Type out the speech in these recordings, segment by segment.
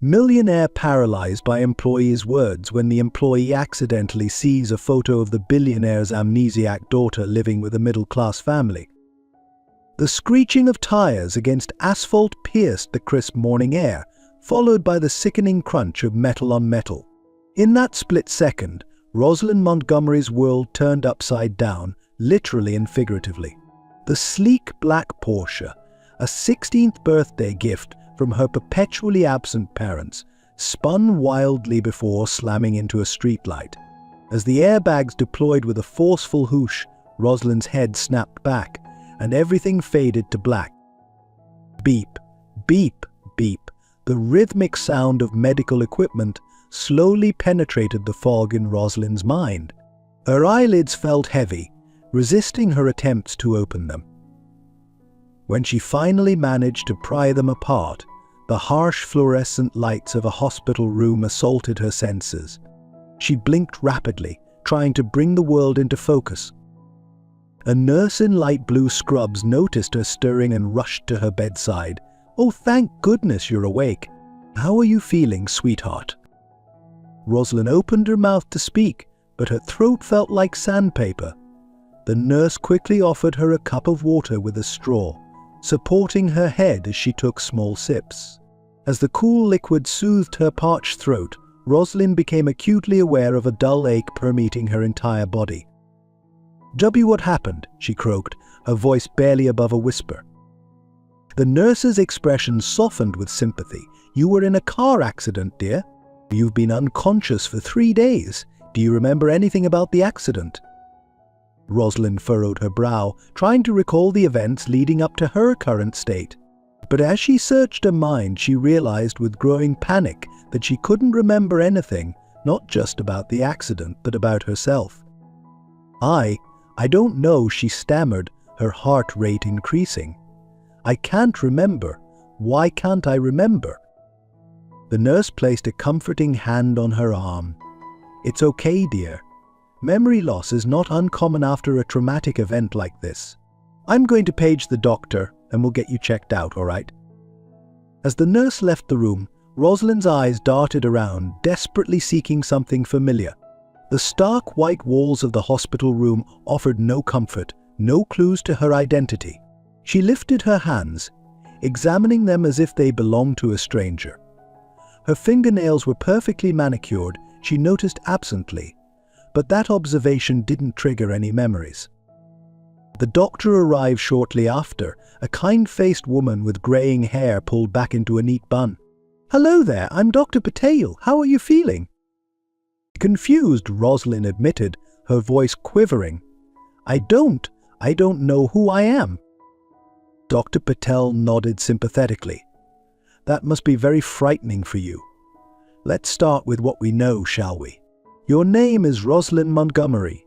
Millionaire paralyzed by employee's words when the employee accidentally sees a photo of the billionaire's amnesiac daughter living with a middle-class family. The screeching of tires against asphalt pierced the crisp morning air, followed by the sickening crunch of metal on metal. In that split second, Rosalind Montgomery's world turned upside down, literally and figuratively. The sleek black Porsche, a 16th birthday gift from her perpetually absent parents, spun wildly before slamming into a streetlight. As the airbags deployed with a forceful whoosh, Rosalind's head snapped back, and everything faded to black. Beep, beep, beep. The rhythmic sound of medical equipment slowly penetrated the fog in Rosalind's mind. Her eyelids felt heavy, resisting her attempts to open them. When she finally managed to pry them apart, the harsh fluorescent lights of a hospital room assaulted her senses. She blinked rapidly, trying to bring the world into focus. A nurse in light blue scrubs noticed her stirring and rushed to her bedside. "Oh, thank goodness you're awake. How are you feeling, sweetheart?" Rosalind opened her mouth to speak, but her throat felt like sandpaper. The nurse quickly offered her a cup of water with a straw, supporting her head as she took small sips. As the cool liquid soothed her parched throat, Rosalind became acutely aware of a dull ache permeating her entire body. "What happened?" she croaked, her voice barely above a whisper. The nurse's expression softened with sympathy. "You were in a car accident, dear. You've been unconscious for 3 days. Do you remember anything about the accident?" Rosalind furrowed her brow, trying to recall the events leading up to her current state. But as she searched her mind, she realized with growing panic that she couldn't remember anything, not just about the accident, but about herself. I don't know," she stammered, her heart rate increasing. "I can't remember. Why can't I remember?" The nurse placed a comforting hand on her arm. "It's okay, dear. Memory loss is not uncommon after a traumatic event like this. I'm going to page the doctor and we'll get you checked out, all right?" As the nurse left the room, Rosalind's eyes darted around, desperately seeking something familiar. The stark white walls of the hospital room offered no comfort, no clues to her identity. She lifted her hands, examining them as if they belonged to a stranger. Her fingernails were perfectly manicured, she noticed absently, but that observation didn't trigger any memories. The doctor arrived shortly after, a kind-faced woman with graying hair pulled back into a neat bun. "Hello there, I'm Dr. Patel. How are you feeling?" Confused, Rosalind admitted, her voice quivering. I don't know who I am." Dr. Patel nodded sympathetically. "That must be very frightening for you. Let's start with what we know, shall we? Your name is Rosalind Montgomery.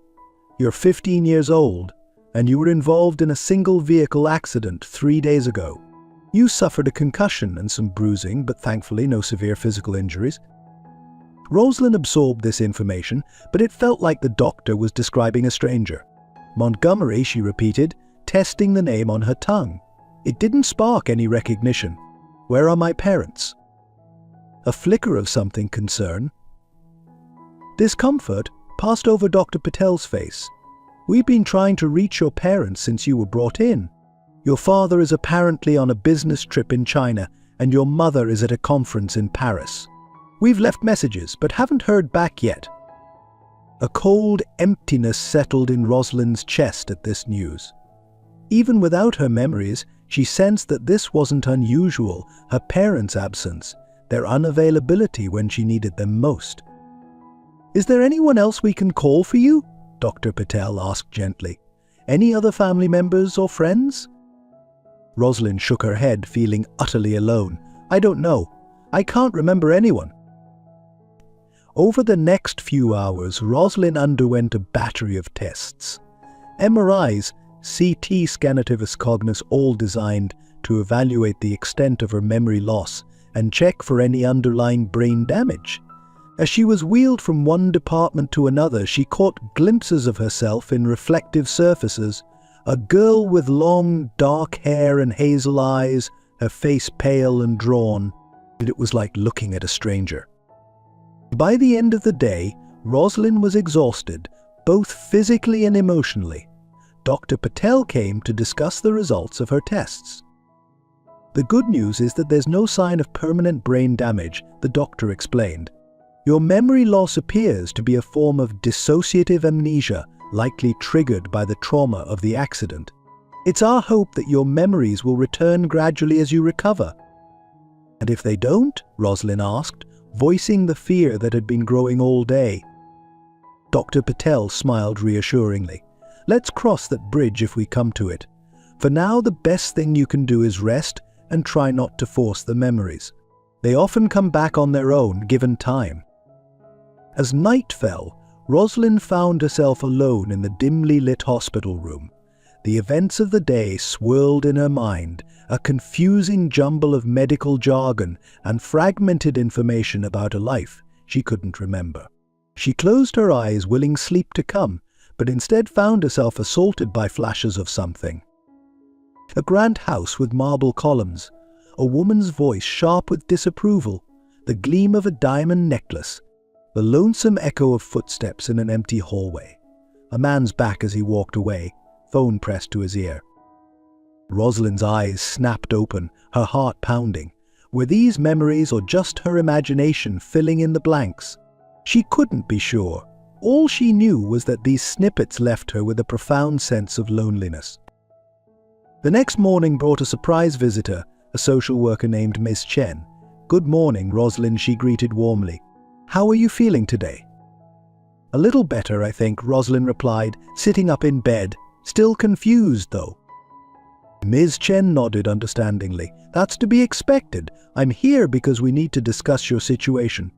You're 15 years old, and you were involved in a single-vehicle accident 3 days ago. You suffered a concussion and some bruising, but thankfully no severe physical injuries." Rosalind absorbed this information, but it felt like the doctor was describing a stranger. "Montgomery," she repeated, testing the name on her tongue. It didn't spark any recognition. "Where are my parents?" A flicker of something concern. Discomfort passed over Dr. Patel's face. "We've been trying to reach your parents since you were brought in. Your father is apparently on a business trip in China, and your mother is at a conference in Paris. We've left messages, but haven't heard back yet." A cold emptiness settled in Rosalind's chest at this news. Even without her memories, she sensed that this wasn't unusual, her parents' absence, their unavailability when she needed them most. "Is there anyone else we can call for you?" Dr. Patel asked gently. "Any other family members or friends?" Rosalind shook her head, feeling utterly alone. "I don't know. I can't remember anyone." Over the next few hours, Rosalind underwent a battery of tests. MRIs, CT scanativus cognis, all designed to evaluate the extent of her memory loss and check for any underlying brain damage. As she was wheeled from one department to another, she caught glimpses of herself in reflective surfaces, a girl with long, dark hair and hazel eyes, her face pale and drawn. It was like looking at a stranger. By the end of the day, Rosalind was exhausted, both physically and emotionally. Dr. Patel came to discuss the results of her tests. The good news is that there's no sign of permanent brain damage, the doctor explained. Your memory loss appears to be a form of dissociative amnesia, likely triggered by the trauma of the accident. It's our hope that your memories will return gradually as you recover. And if they don't? Rosalind asked, voicing the fear that had been growing all day. Dr. Patel smiled reassuringly. Let's cross that bridge if we come to it. For now, the best thing you can do is rest and try not to force the memories. They often come back on their own, given time. As night fell, Rosalind found herself alone in the dimly lit hospital room. The events of the day swirled in her mind, a confusing jumble of medical jargon and fragmented information about a life she couldn't remember. She closed her eyes, willing sleep to come, but instead found herself assaulted by flashes of something. A grand house with marble columns, a woman's voice sharp with disapproval, the gleam of a diamond necklace, the lonesome echo of footsteps in an empty hallway, a man's back as he walked away, phone pressed to his ear. Rosalind's eyes snapped open, her heart pounding. Were these memories or just her imagination filling in the blanks? She couldn't be sure. All she knew was that these snippets left her with a profound sense of loneliness. The next morning brought a surprise visitor, a social worker named Ms. Chen. "Good morning, Rosalind," she greeted warmly. "How are you feeling today?" "A little better, I think," Rosalind replied, sitting up in bed, still confused though. Ms. Chen nodded understandingly. "That's to be expected. I'm here because we need to discuss your situation.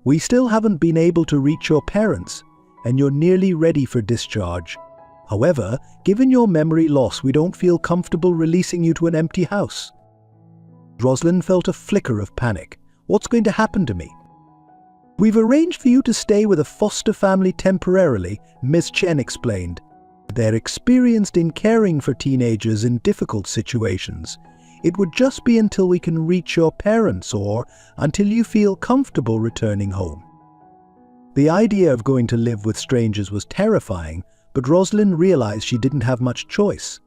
We still haven't been able to reach your parents, and you're nearly ready for discharge. However, given your memory loss, we don't feel comfortable releasing you to an empty house." Rosalind felt a flicker of panic. "What's going to happen to me?" "We've arranged for you to stay with a foster family temporarily," Ms. Chen explained. "They're experienced in caring for teenagers in difficult situations. It would just be until we can reach your parents or until you feel comfortable returning home." The idea of going to live with strangers was terrifying, but Rosalind realized she didn't have much choice.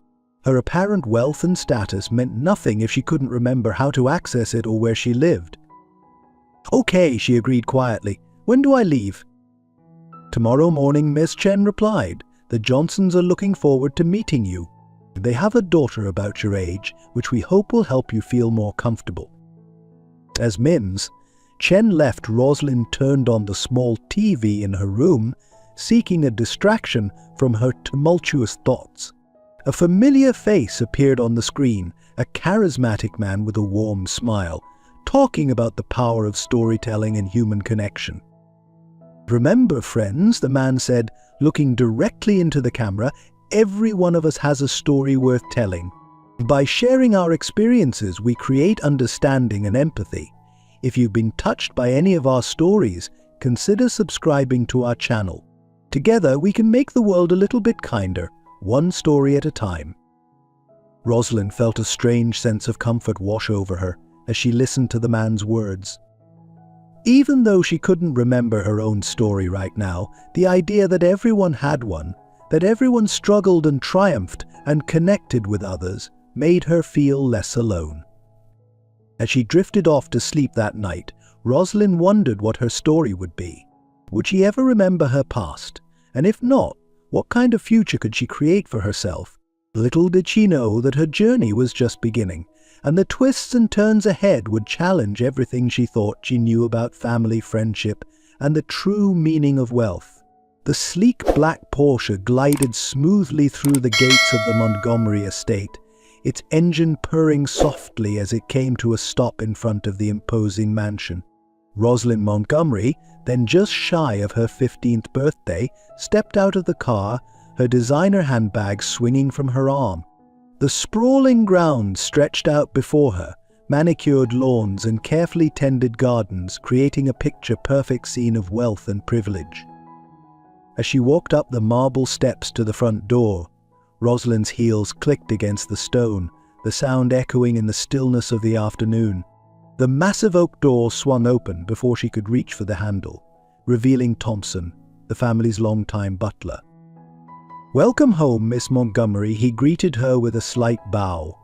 Her apparent wealth and status meant nothing if she couldn't remember how to access it or where she lived. "Okay," she agreed quietly. "When do I leave?" "Tomorrow morning," Miss Chen replied. "The Johnsons are looking forward to meeting you. They have a daughter about your age, which we hope will help you feel more comfortable." As Ms. Chen left, Rosalind turned on the small TV in her room, seeking a distraction from her tumultuous thoughts. A familiar face appeared on the screen, a charismatic man with a warm smile, talking about the power of storytelling and human connection. "Remember, friends," the man said, looking directly into the camera, "every one of us has a story worth telling. By sharing our experiences, we create understanding and empathy. If you've been touched by any of our stories, consider subscribing to our channel. Together, we can make the world a little bit kinder, one story at a time." Rosalind felt a strange sense of comfort wash over her as she listened to the man's words. Even though she couldn't remember her own story right now, the idea that everyone had one, that everyone struggled and triumphed and connected with others, made her feel less alone. As she drifted off to sleep that night, Rosalind wondered what her story would be. Would she ever remember her past? And if not, what kind of future could she create for herself? Little did she know that her journey was just beginning, and the twists and turns ahead would challenge everything she thought she knew about family, friendship, and the true meaning of wealth. The sleek black Porsche glided smoothly through the gates of the Montgomery estate, its engine purring softly as it came to a stop in front of the imposing mansion. Rosalind Montgomery, then just shy of her 15th birthday, stepped out of the car, her designer handbag swinging from her arm. The sprawling grounds stretched out before her, manicured lawns and carefully tended gardens, creating a picture-perfect scene of wealth and privilege. As she walked up the marble steps to the front door, Rosalind's heels clicked against the stone, the sound echoing in the stillness of the afternoon. The massive oak door swung open before she could reach for the handle, revealing Thompson, the family's longtime butler. "Welcome home, Miss Montgomery," he greeted her with a slight bow.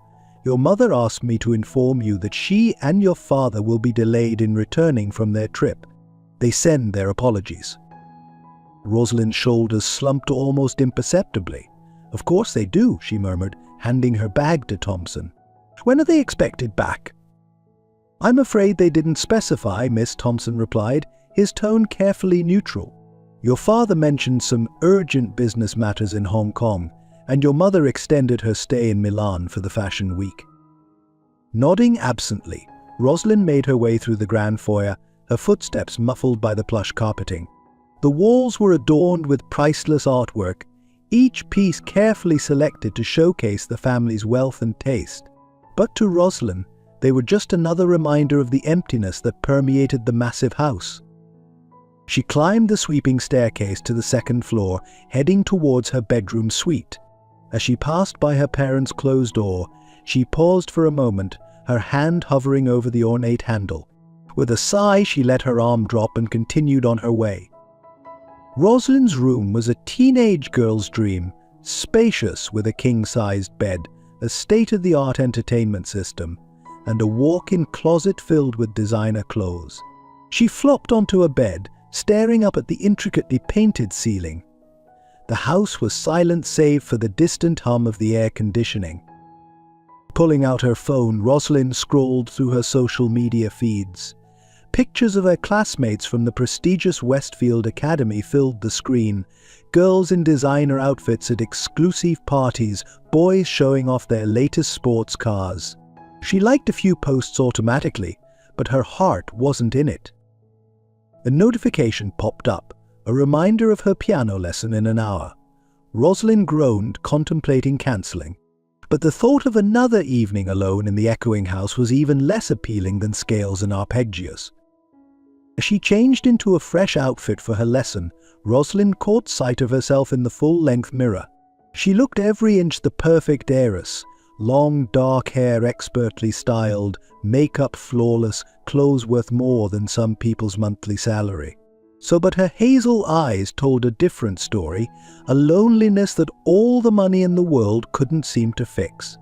"Your mother asked me to inform you that she and your father will be delayed in returning from their trip. They send their apologies." Rosalind's shoulders slumped almost imperceptibly. "Of course they do," she murmured, handing her bag to Thompson. "When are they expected back?" "I'm afraid they didn't specify," Miss Thompson replied, his tone carefully neutral. "Your father mentioned some urgent business matters in Hong Kong, and your mother extended her stay in Milan for the Fashion Week." Nodding absently, Rosalind made her way through the grand foyer, her footsteps muffled by the plush carpeting. The walls were adorned with priceless artwork, each piece carefully selected to showcase the family's wealth and taste. But to Rosalind, they were just another reminder of the emptiness that permeated the massive house. She climbed the sweeping staircase to the second floor, heading towards her bedroom suite. As she passed by her parents' closed door, she paused for a moment, her hand hovering over the ornate handle. With a sigh, she let her arm drop and continued on her way. Rosalind's room was a teenage girl's dream, spacious with a king-sized bed, a state-of-the-art entertainment system, and a walk-in closet filled with designer clothes. She flopped onto a bed, staring up at the intricately painted ceiling. The house was silent save for the distant hum of the air conditioning. Pulling out her phone, Rosalind scrolled through her social media feeds. Pictures of her classmates from the prestigious Westfield Academy filled the screen. Girls in designer outfits at exclusive parties, boys showing off their latest sports cars. She liked a few posts automatically, but her heart wasn't in it. A notification popped up, a reminder of her piano lesson in an hour. Rosalind groaned, contemplating cancelling. But the thought of another evening alone in the echoing house was even less appealing than scales and arpeggios. As she changed into a fresh outfit for her lesson, Rosalind caught sight of herself in the full-length mirror. She looked every inch the perfect heiress. Long, dark hair expertly styled, makeup flawless, clothes worth more than some people's monthly salary. But her hazel eyes told a different story, a loneliness that all the money in the world couldn't seem to fix.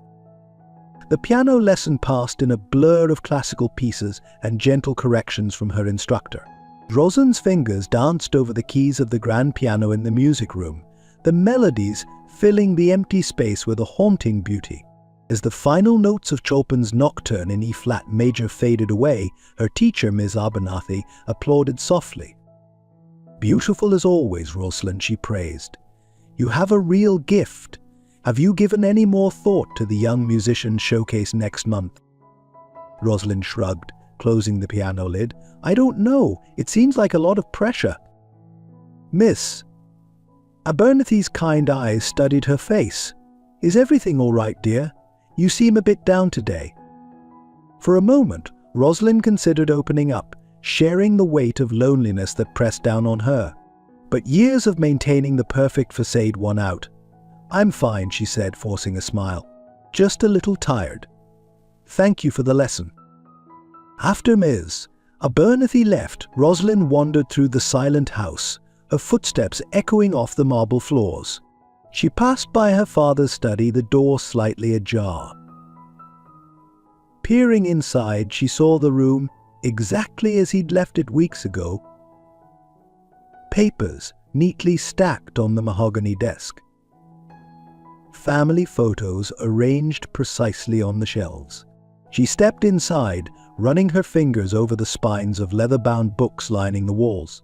The piano lesson passed in a blur of classical pieces and gentle corrections from her instructor. Rosalind's fingers danced over the keys of the grand piano in the music room, the melodies filling the empty space with a haunting beauty. As the final notes of Chopin's Nocturne in E-flat major faded away, her teacher, Ms. Abernathy, applauded softly. "Beautiful as always, Rosalind," she praised. "You have a real gift. Have you given any more thought to the young musician's showcase next month?" Rosalind shrugged, closing the piano lid. "I don't know. It seems like a lot of pressure." Miss Abernathy's kind eyes studied her face. "Is everything all right, dear? You seem a bit down today." For a moment, Rosalind considered opening up, sharing the weight of loneliness that pressed down on her. But years of maintaining the perfect facade won out. "I'm fine," she said, forcing a smile. "Just a little tired. Thank you for the lesson." After Ms. Abernathy left, Rosalind wandered through the silent house, her footsteps echoing off the marble floors. She passed by her father's study, the door slightly ajar. Peering inside, she saw the room exactly as he'd left it weeks ago. Papers neatly stacked on the mahogany desk. Family photos arranged precisely on the shelves. She stepped inside, running her fingers over the spines of leather-bound books lining the walls.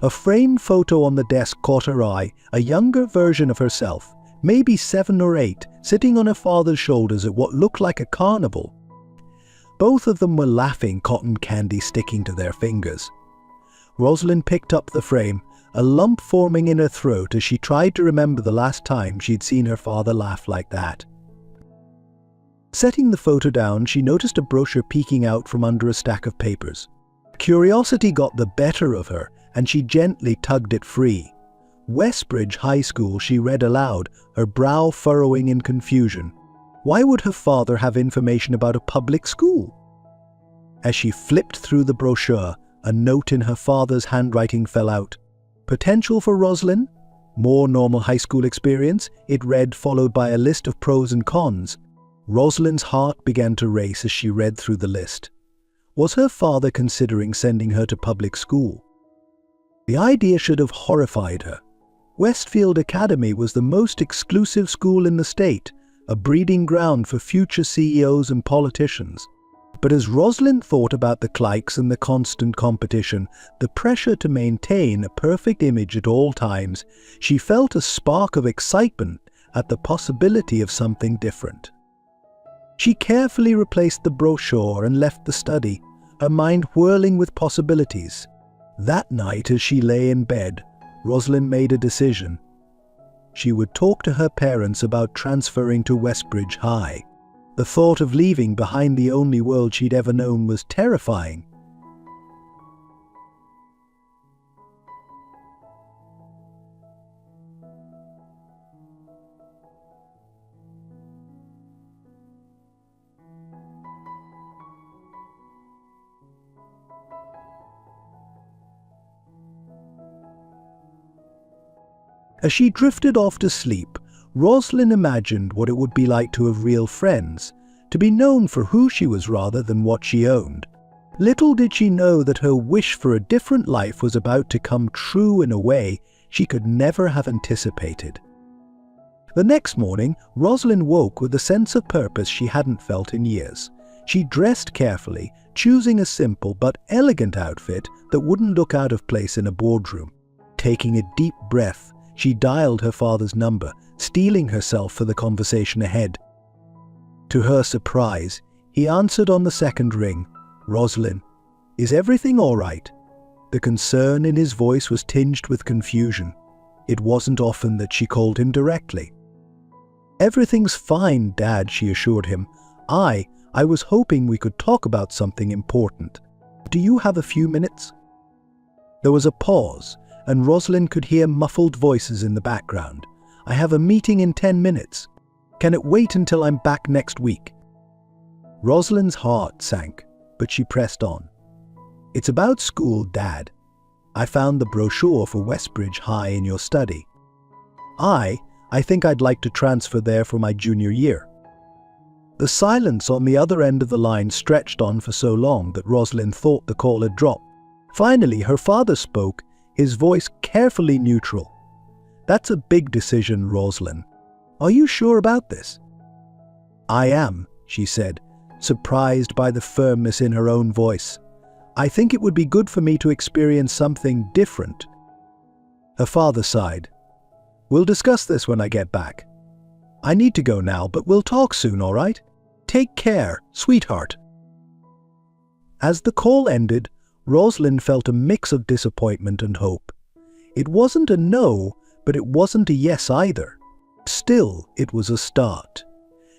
A framed photo on the desk caught her eye, a younger version of herself, maybe 7 or 8, sitting on her father's shoulders at what looked like a carnival. Both of them were laughing, cotton candy sticking to their fingers. Rosalind picked up the frame, a lump forming in her throat as she tried to remember the last time she'd seen her father laugh like that. Setting the photo down, she noticed a brochure peeking out from under a stack of papers. Curiosity got the better of her, and she gently tugged it free. Westbridge High School, she read aloud, her brow furrowing in confusion. Why would her father have information about a public school? As she flipped through the brochure, a note in her father's handwriting fell out. Potential for Roslyn? More normal high school experience, it read, followed by a list of pros and cons. Roslyn's heart began to race as she read through the list. Was her father considering sending her to public school? The idea should have horrified her. Westfield Academy was the most exclusive school in the state, a breeding ground for future CEOs and politicians. But as Roslyn thought about the cliques and the constant competition, the pressure to maintain a perfect image at all times, she felt a spark of excitement at the possibility of something different. She carefully replaced the brochure and left the study, her mind whirling with possibilities. That night, as she lay in bed, Roslyn made a decision. She would talk to her parents about transferring to Westbridge High. The thought of leaving behind the only world she'd ever known was terrifying. As she drifted off to sleep, Roslyn imagined what it would be like to have real friends, to be known for who she was rather than what she owned. Little did she know that her wish for a different life was about to come true in a way she could never have anticipated. The next morning, Roslyn woke with a sense of purpose she hadn't felt in years. She dressed carefully, choosing a simple but elegant outfit that wouldn't look out of place in a boardroom. Taking a deep breath, she dialed her father's number, steeling herself for the conversation ahead. To her surprise, he answered on the second ring. "Roslyn, is everything all right?" The concern in his voice was tinged with confusion. It wasn't often that she called him directly. "Everything's fine, Dad," she assured him. I was hoping we could talk about something important. Do you have a few minutes?" There was a pause, and Roslyn could hear muffled voices in the background. "I have a meeting in 10 minutes. Can it wait until I'm back next week?" Roslyn's heart sank, but she pressed on. "It's about school, Dad. I found the brochure for Westbridge High in your study. I think I'd like to transfer there for my junior year." The silence on the other end of the line stretched on for so long that Roslyn thought the call had dropped. Finally, her father spoke, his voice carefully neutral. "That's a big decision, Roslyn. Are you sure about this?" "I am," she said, surprised by the firmness in her own voice. "I think it would be good for me to experience something different." Her father sighed. "We'll discuss this when I get back. I need to go now, but we'll talk soon, all right? Take care, sweetheart." As the call ended, Roslyn felt a mix of disappointment and hope. It wasn't a no, but it wasn't a yes either. Still, it was a start.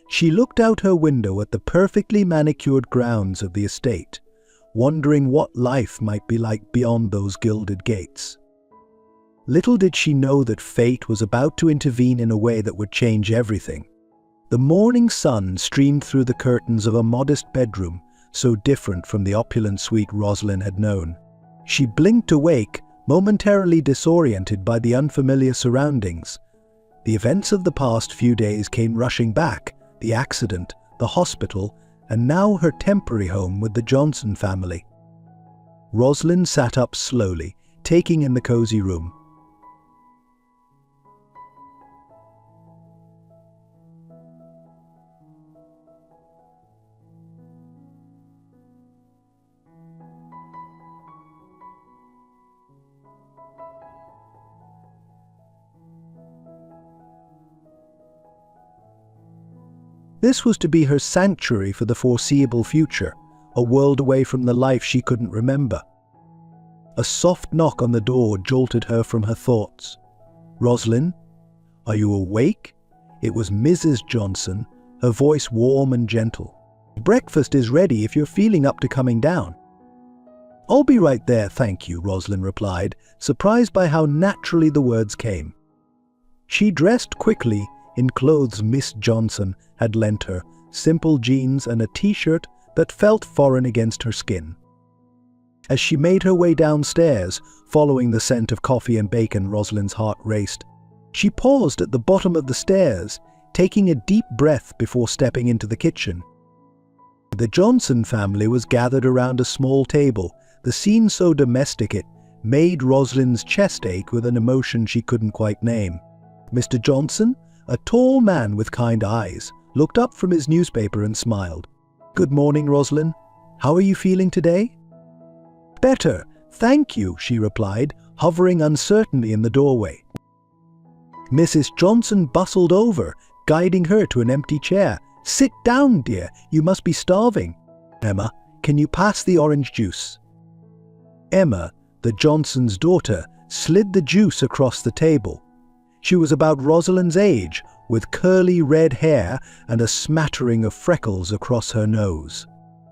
She looked out her window at the perfectly manicured grounds of the estate, wondering what life might be like beyond those gilded gates. Little did she know that fate was about to intervene in a way that would change everything. The morning sun streamed through the curtains of a modest bedroom, so different from the opulent suite Roslyn had known. She blinked awake, momentarily disoriented by the unfamiliar surroundings. The events of the past few days came rushing back: the accident, the hospital, and now her temporary home with the Johnson family. Roslyn sat up slowly, taking in the cozy room. This was to be her sanctuary for the foreseeable future, a world away from the life she couldn't remember. A soft knock on the door jolted her from her thoughts. "Roslyn, are you awake?" It was Mrs. Johnson, her voice warm and gentle. "Breakfast is ready if you're feeling up to coming down." "I'll be right there, thank you," Roslyn replied, surprised by how naturally the words came. She dressed quickly in clothes Miss Johnson had lent her, simple jeans and a t-shirt that felt foreign against her skin. As she made her way downstairs, following the scent of coffee and bacon, Rosalind's heart raced. She paused at the bottom of the stairs, taking a deep breath before stepping into the kitchen. The Johnson family was gathered around a small table, the scene so domestic it made Rosalind's chest ache with an emotion she couldn't quite name. Mr. Johnson, a tall man with kind eyes, looked up from his newspaper and smiled. "Good morning, Rosalind. How are you feeling today?" "Better, thank you," she replied, hovering uncertainly in the doorway. Mrs. Johnson bustled over, guiding her to an empty chair. "Sit down, dear. You must be starving. Emma, can you pass the orange juice?" Emma, the Johnsons' daughter, slid the juice across the table. She was about Rosalind's age, with curly red hair and a smattering of freckles across her nose.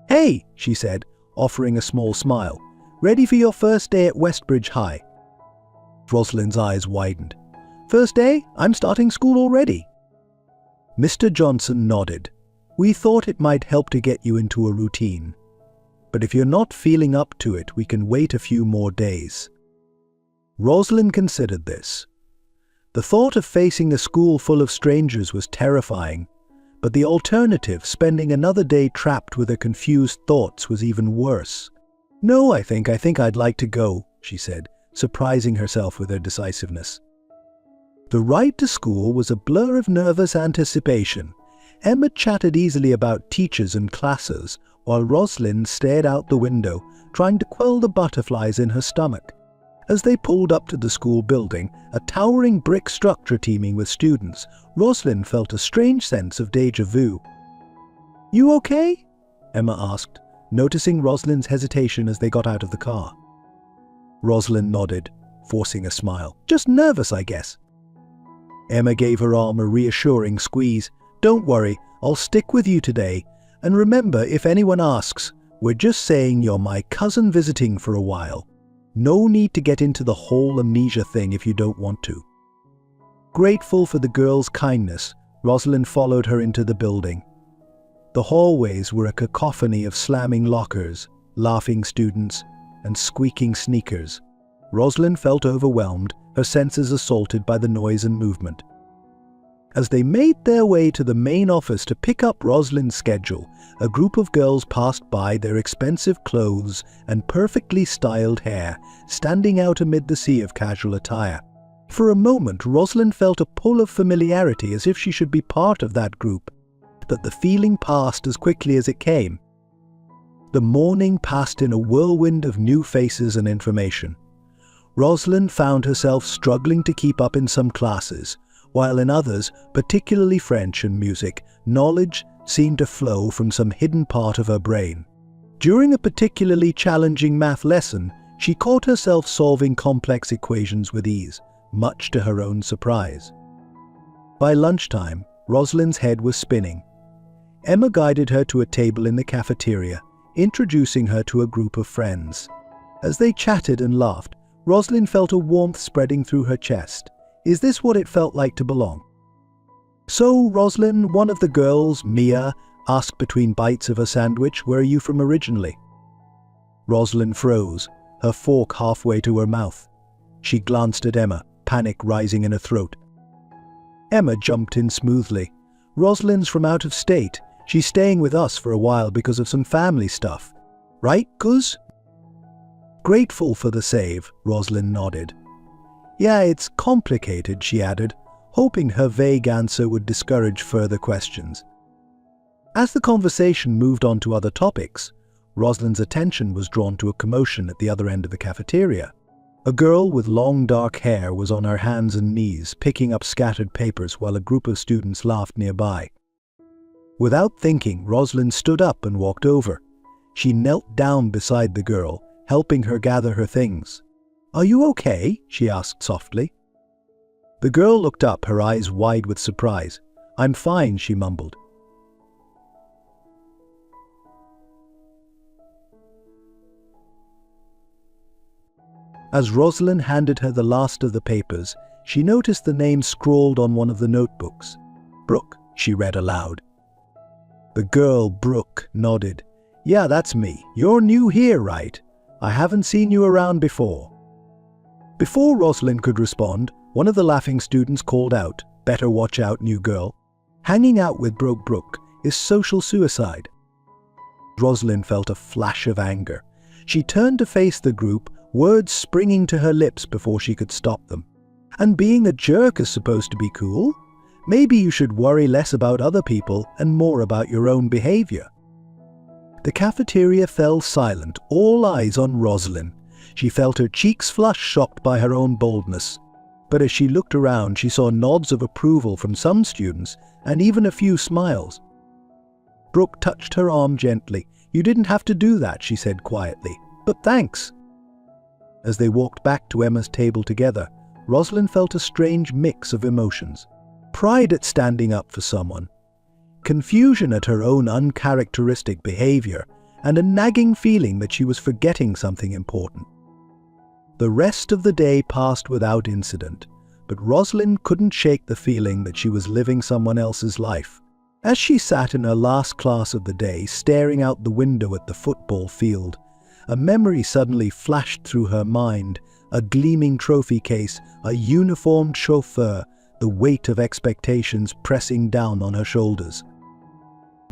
"Hey," she said, offering a small smile. "Ready for your first day at Westbridge High?" Rosalind's eyes widened. "First day? I'm starting school already." Mr. Johnson nodded. "We thought it might help to get you into a routine. But if you're not feeling up to it, we can wait a few more days." Rosalind considered this. The thought of facing a school full of strangers was terrifying, but the alternative, spending another day trapped with her confused thoughts, was even worse. "No, I think I'd like to go," she said, surprising herself with her decisiveness. The ride to school was a blur of nervous anticipation. Emma chatted easily about teachers and classes, while Rosalind stared out the window, trying to quell the butterflies in her stomach. As they pulled up to the school building, a towering brick structure teeming with students, Rosalind felt a strange sense of déjà vu. "You okay?" Emma asked, noticing Rosalind's hesitation as they got out of the car. Rosalind nodded, forcing a smile. "Just nervous, I guess." Emma gave her arm a reassuring squeeze. "Don't worry, I'll stick with you today. And remember, if anyone asks, we're just saying you're my cousin visiting for a while. No need to get into the whole amnesia thing if you don't want to." Grateful for the girl's kindness, Rosalind followed her into the building. The hallways were a cacophony of slamming lockers, laughing students, and squeaking sneakers. Rosalind felt overwhelmed, her senses assaulted by the noise and movement. As they made their way to the main office to pick up Rosalind's schedule, a group of girls passed by, their expensive clothes and perfectly styled hair standing out amid the sea of casual attire. For a moment, Rosalind felt a pull of familiarity, as if she should be part of that group, but the feeling passed as quickly as it came. The morning passed in a whirlwind of new faces and information. Rosalind found herself struggling to keep up in some classes, while in others, particularly French and music, knowledge seemed to flow from some hidden part of her brain. During a particularly challenging math lesson, she caught herself solving complex equations with ease, much to her own surprise. By lunchtime, Rosalind's head was spinning. Emma guided her to a table in the cafeteria, introducing her to a group of friends. As they chatted and laughed, Rosalind felt a warmth spreading through her chest. Is this what it felt like to belong? "So, Rosalind," one of the girls, Mia, asked between bites of her sandwich, "where are you from originally?" Rosalind froze, her fork halfway to her mouth. She glanced at Emma, panic rising in her throat. Emma jumped in smoothly. "Rosalind's from out of state. She's staying with us for a while because of some family stuff. Right, Cuz?" Grateful for the save, Rosalind nodded. "Yeah, it's complicated," she added, hoping her vague answer would discourage further questions. As the conversation moved on to other topics, Rosalind's attention was drawn to a commotion at the other end of the cafeteria. A girl with long dark hair was on her hands and knees, picking up scattered papers while a group of students laughed nearby. Without thinking, Rosalind stood up and walked over. She knelt down beside the girl, helping her gather her things. "Are you okay?" she asked softly. The girl looked up, her eyes wide with surprise. "I'm fine," she mumbled. As Rosalind handed her the last of the papers, she noticed the name scrawled on one of the notebooks. "Brooke," she read aloud. The girl, Brooke, nodded. Yeah, that's me. You're new here, right? I haven't seen you around before. Before Rosalind could respond, one of the laughing students called out, "Better watch out, new girl. Hanging out with broke Brooke is social suicide." Rosalind felt a flash of anger. She turned to face the group, words springing to her lips before she could stop them. And being a jerk is supposed to be cool? Maybe you should worry less about other people and more about your own behavior. The cafeteria fell silent, all eyes on Rosalind. She felt her cheeks flush, shocked by her own boldness. But as she looked around, she saw nods of approval from some students and even a few smiles. Brooke touched her arm gently. "You didn't have to do that," she said quietly, "but thanks." As they walked back to Emma's table together, Rosalind felt a strange mix of emotions. Pride at standing up for someone, confusion at her own uncharacteristic behavior, and a nagging feeling that she was forgetting something important. The rest of the day passed without incident, but Rosalind couldn't shake the feeling that she was living someone else's life. As she sat in her last class of the day, staring out the window at the football field, a memory suddenly flashed through her mind: a gleaming trophy case, a uniformed chauffeur, the weight of expectations pressing down on her shoulders.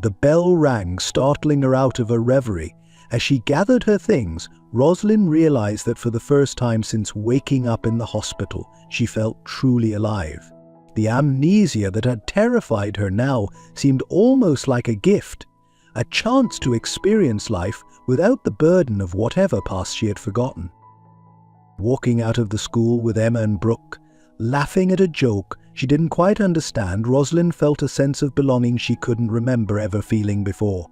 The bell rang, startling her out of her reverie. As she gathered her things, Rosalind realized that for the first time since waking up in the hospital, she felt truly alive. The amnesia that had terrified her now seemed almost like a gift, a chance to experience life without the burden of whatever past she had forgotten. Walking out of the school with Emma and Brooke, laughing at a joke she didn't quite understand, Rosalind felt a sense of belonging she couldn't remember ever feeling before.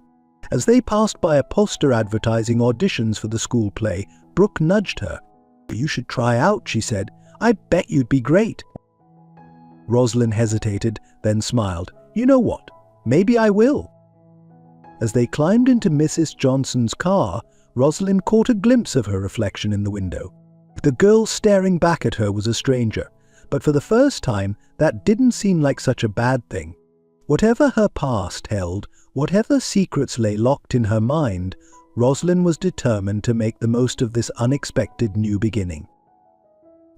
As they passed by a poster advertising auditions for the school play, Brooke nudged her. "You should try out," she said. "I bet you'd be great." Rosalind hesitated, then smiled. "You know what? Maybe I will." As they climbed into Mrs. Johnson's car, Rosalind caught a glimpse of her reflection in the window. The girl staring back at her was a stranger, but for the first time, that didn't seem like such a bad thing. Whatever her past held, whatever secrets lay locked in her mind, Rosalind was determined to make the most of this unexpected new beginning.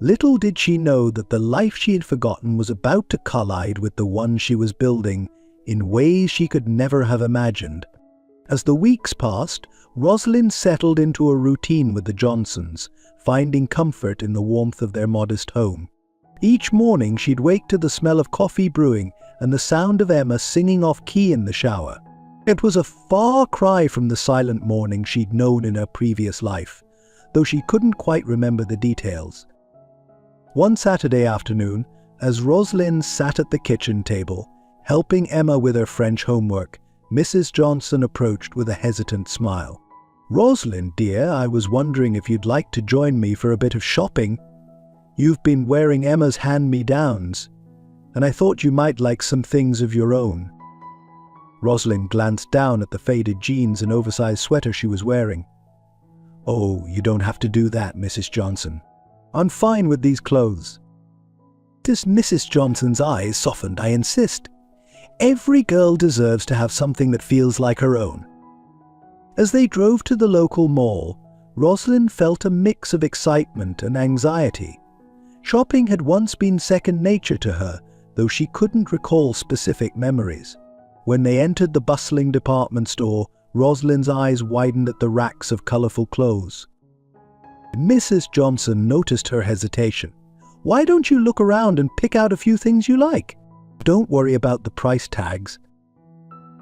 Little did she know that the life she had forgotten was about to collide with the one she was building in ways she could never have imagined. As the weeks passed, Rosalind settled into a routine with the Johnsons, finding comfort in the warmth of their modest home. Each morning she'd wake to the smell of coffee brewing and the sound of Emma singing off-key in the shower. It was a far cry from the silent morning she'd known in her previous life, though she couldn't quite remember the details. One Saturday afternoon, as Rosalind sat at the kitchen table, helping Emma with her French homework, Mrs. Johnson approached with a hesitant smile. "Rosalind, dear, I was wondering if you'd like to join me for a bit of shopping. You've been wearing Emma's hand-me-downs, and I thought you might like some things of your own." Rosalind glanced down at the faded jeans and oversized sweater she was wearing. "Oh, you don't have to do that, Mrs. Johnson. I'm fine with these clothes." As Mrs. Johnson's eyes softened, "I insist. Every girl deserves to have something that feels like her own." As they drove to the local mall, Rosalind felt a mix of excitement and anxiety. Shopping had once been second nature to her, though she couldn't recall specific memories. When they entered the bustling department store, Rosalind's eyes widened at the racks of colorful clothes. Mrs. Johnson noticed her hesitation. "Why don't you look around and pick out a few things you like? Don't worry about the price tags."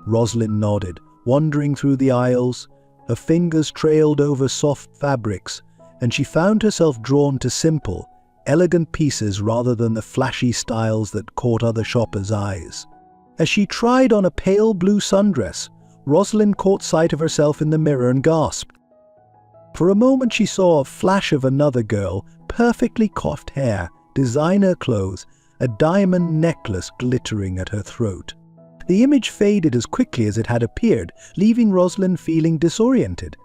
Rosalind nodded, wandering through the aisles. Her fingers trailed over soft fabrics, and she found herself drawn to simple, elegant pieces rather than the flashy styles that caught other shoppers' eyes. As she tried on a pale blue sundress, Rosalind caught sight of herself in the mirror and gasped. For a moment she saw a flash of another girl, perfectly coiffed hair, designer clothes, a diamond necklace glittering at her throat. The image faded as quickly as it had appeared, leaving Rosalind feeling disoriented.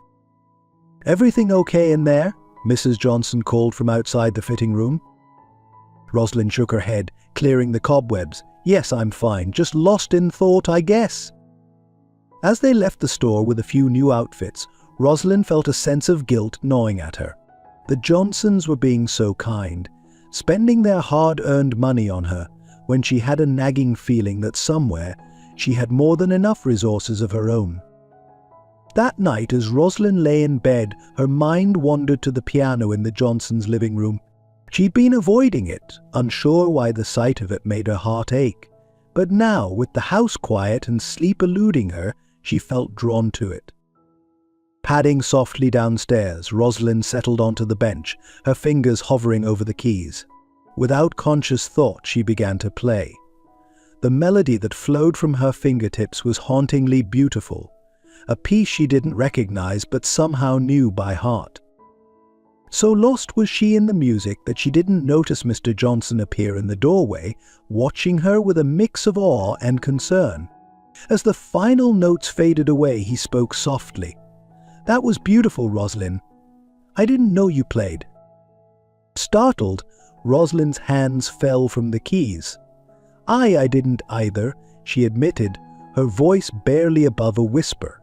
"Everything okay in there?" Mrs. Johnson called from outside the fitting room. Rosalind shook her head, clearing the cobwebs. "Yes, I'm fine. Just lost in thought, I guess." As they left the store with a few new outfits, Rosalind felt a sense of guilt gnawing at her. The Johnsons were being so kind, spending their hard-earned money on her, when she had a nagging feeling that somewhere she had more than enough resources of her own. That night, as Rosalind lay in bed, her mind wandered to the piano in the Johnsons' living room. She'd been avoiding it, unsure why the sight of it made her heart ache. But now, with the house quiet and sleep eluding her, she felt drawn to it. Padding softly downstairs, Rosalind settled onto the bench, her fingers hovering over the keys. Without conscious thought, she began to play. The melody that flowed from her fingertips was hauntingly beautiful, a piece she didn't recognize but somehow knew by heart. So lost was she in the music that she didn't notice Mr. Johnson appear in the doorway, watching her with a mix of awe and concern. As the final notes faded away, he spoke softly. "That was beautiful, Rosalind. I didn't know you played." Startled, Rosalind's hands fell from the keys. I didn't either," she admitted, her voice barely above a whisper.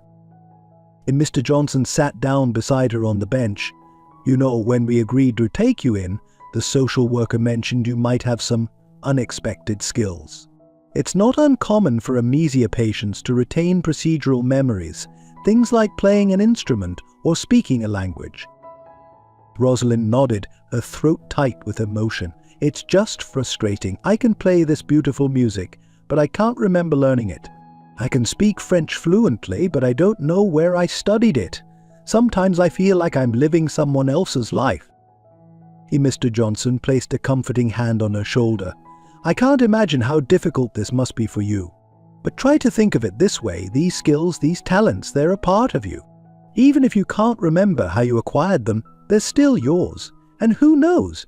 And Mr. Johnson sat down beside her on the bench. "You know, when we agreed to take you in, the social worker mentioned you might have some unexpected skills. It's not uncommon for amnesia patients to retain procedural memories, things like playing an instrument or speaking a language." Rosalind nodded, her throat tight with emotion. "It's just frustrating. I can play this beautiful music, but I can't remember learning it. I can speak French fluently, but I don't know where I studied it. Sometimes I feel like I'm living someone else's life." Mr. Johnson placed a comforting hand on her shoulder. "I can't imagine how difficult this must be for you. But try to think of it this way, these skills, these talents, they're a part of you. Even if you can't remember how you acquired them, they're still yours. And who knows?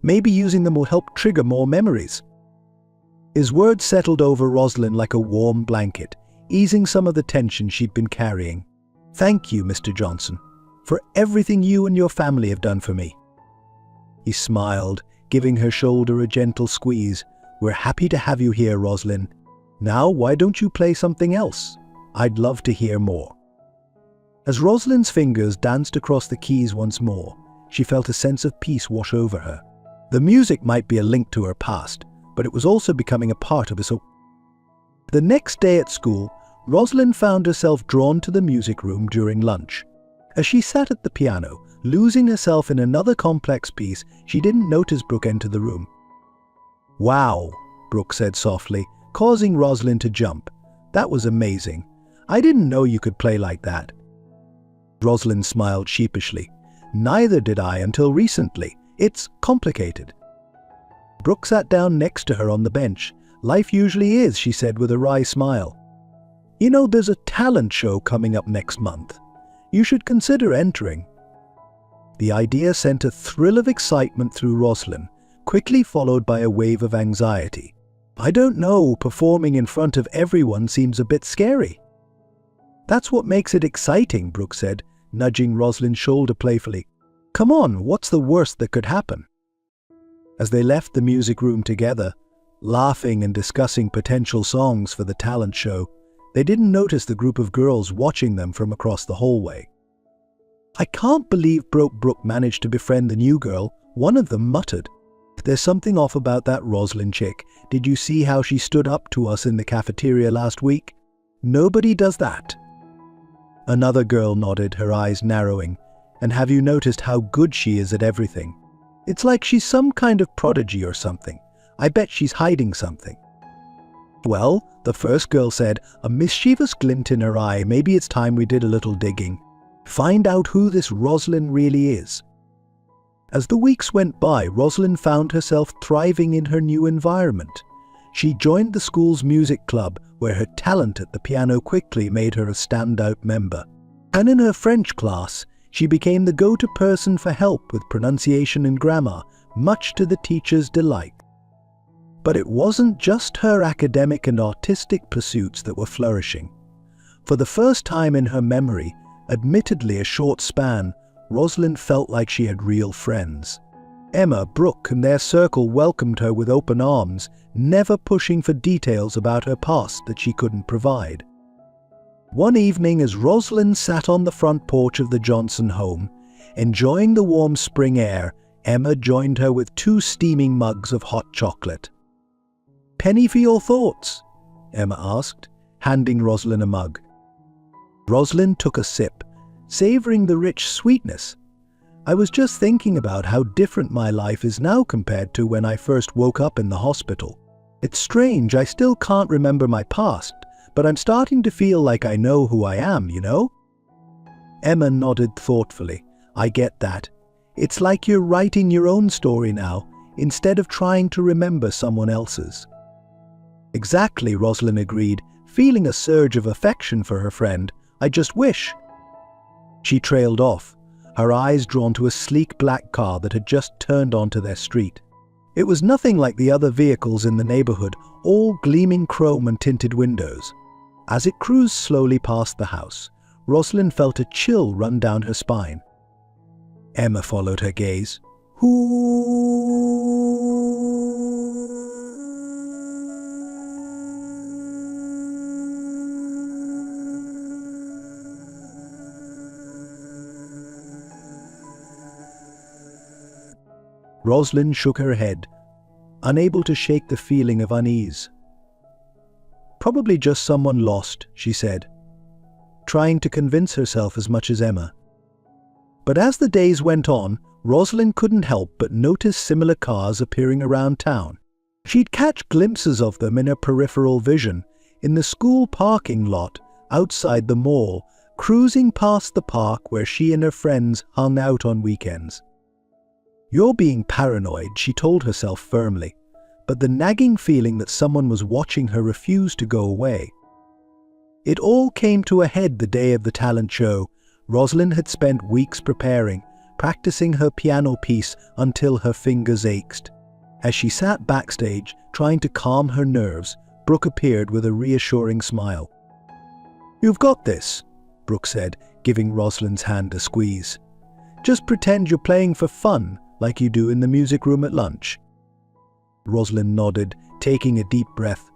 Maybe using them will help trigger more memories." His words settled over Rosalind like a warm blanket, easing some of the tension she'd been carrying. "Thank you, Mr. Johnson, for everything you and your family have done for me." He smiled, giving her shoulder a gentle squeeze. "We're happy to have you here, Rosalind. Now, why don't you play something else? I'd love to hear more." As Rosalind's fingers danced across the keys once more, she felt a sense of peace wash over her. The music might be a link to her past, but it was also becoming a part of her soul. The next day at school, Rosalind found herself drawn to the music room during lunch. As she sat at the piano, losing herself in another complex piece, she didn't notice Brooke enter the room. "Wow," Brooke said softly, causing Rosalind to jump. "That was amazing. I didn't know you could play like that." Rosalind smiled sheepishly. "Neither did I until recently. It's complicated." Brooke sat down next to her on the bench. "Life usually is," she said with a wry smile. "You know, there's a talent show coming up next month. You should consider entering." The idea sent a thrill of excitement through Rosalind, quickly followed by a wave of anxiety. "I don't know, performing in front of everyone seems a bit scary." "That's what makes it exciting," Brooke said, nudging Rosalind's shoulder playfully. "Come on, what's the worst that could happen?" As they left the music room together, laughing and discussing potential songs for the talent show, they didn't notice the group of girls watching them from across the hallway. "I can't believe Brooke managed to befriend the new girl," one of them muttered. "There's something off about that Rosalind chick. Did you see how she stood up to us in the cafeteria last week? Nobody does that." Another girl nodded, her eyes narrowing. "And have you noticed how good she is at everything? It's like she's some kind of prodigy or something. I bet she's hiding something." "Well," the first girl said, a mischievous glint in her eye, "maybe it's time we did a little digging. Find out who this Rosalind really is." As the weeks went by, Rosalind found herself thriving in her new environment. She joined the school's music club, where her talent at the piano quickly made her a standout member. And in her French class, she became the go-to person for help with pronunciation and grammar, much to the teacher's delight. But it wasn't just her academic and artistic pursuits that were flourishing. For the first time in her memory, admittedly a short span, Rosalind felt like she had real friends. Emma, Brooke, and their circle welcomed her with open arms, never pushing for details about her past that she couldn't provide. One evening, as Rosalind sat on the front porch of the Johnson home, enjoying the warm spring air, Emma joined her with 2 steaming mugs of hot chocolate. "Penny for your thoughts?" Emma asked, handing Rosalind a mug. Rosalind took a sip, savoring the rich sweetness. "I was just thinking about how different my life is now compared to when I first woke up in the hospital. It's strange, I still can't remember my past, but I'm starting to feel like I know who I am, you know?" Emma nodded thoughtfully. "I get that. It's like you're writing your own story now, instead of trying to remember someone else's." "Exactly," Rosalind agreed, feeling a surge of affection for her friend. "I just wish." She trailed off, her eyes drawn to a sleek black car that had just turned onto their street. It was nothing like the other vehicles in the neighborhood, all gleaming chrome and tinted windows. As it cruised slowly past the house, Rosalind felt a chill run down her spine. Emma followed her gaze. Rosalind shook her head, unable to shake the feeling of unease. "Probably just someone lost," she said, trying to convince herself as much as Emma. But as the days went on, Rosalind couldn't help but notice similar cars appearing around town. She'd catch glimpses of them in her peripheral vision, in the school parking lot, outside the mall, cruising past the park where she and her friends hung out on weekends. "You're being paranoid," she told herself firmly, but the nagging feeling that someone was watching her refused to go away. It all came to a head the day of the talent show. Rosalind had spent weeks preparing, practicing her piano piece until her fingers ached. As she sat backstage, trying to calm her nerves, Brooke appeared with a reassuring smile. "You've got this," Brooke said, giving Rosalind's hand a squeeze. "Just pretend you're playing for fun, like you do in the music room at lunch." Rosalind nodded, taking a deep breath.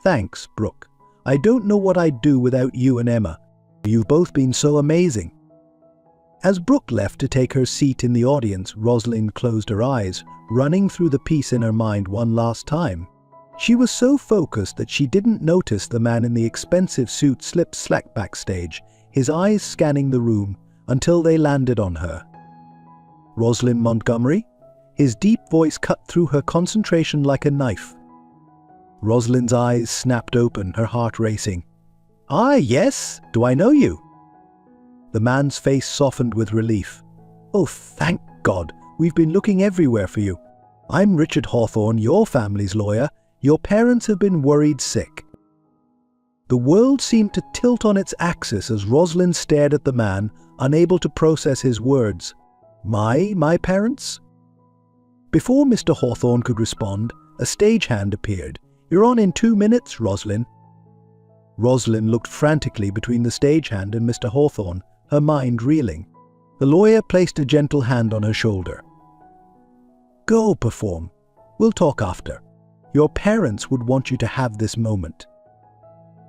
"Thanks, Brooke. I don't know what I'd do without you and Emma. You've both been so amazing." As Brooke left to take her seat in the audience, Rosalind closed her eyes, running through the piece in her mind one last time. She was so focused that she didn't notice the man in the expensive suit slip slack backstage, his eyes scanning the room, until they landed on her. "Rosalind Montgomery?" His deep voice cut through her concentration like a knife. Rosalind's eyes snapped open, her heart racing. "Ah, yes. Do I know you?" The man's face softened with relief. "Oh, thank God. We've been looking everywhere for you. I'm Richard Hawthorne, your family's lawyer. Your parents have been worried sick." The world seemed to tilt on its axis as Rosalind stared at the man, unable to process his words. My parents?" Before Mr. Hawthorne could respond, a stagehand appeared. "You're on in 2 minutes, Rosalind." Rosalind looked frantically between the stagehand and Mr. Hawthorne, her mind reeling. The lawyer placed a gentle hand on her shoulder. "Go perform. We'll talk after. Your parents would want you to have this moment."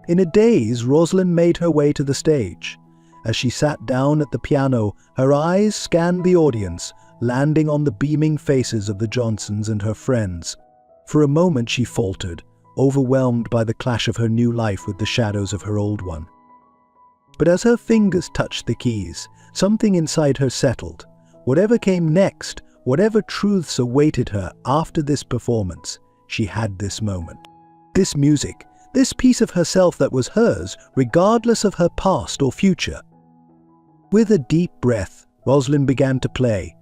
In a daze, Rosalind made her way to the stage. As she sat down at the piano, her eyes scanned the audience, landing on the beaming faces of the Johnsons and her friends. For a moment she faltered, overwhelmed by the clash of her new life with the shadows of her old one. But as her fingers touched the keys, something inside her settled. Whatever came next, whatever truths awaited her after this performance, she had this moment. This music, this piece of herself that was hers, regardless of her past or future. With a deep breath, Rosalind began to play.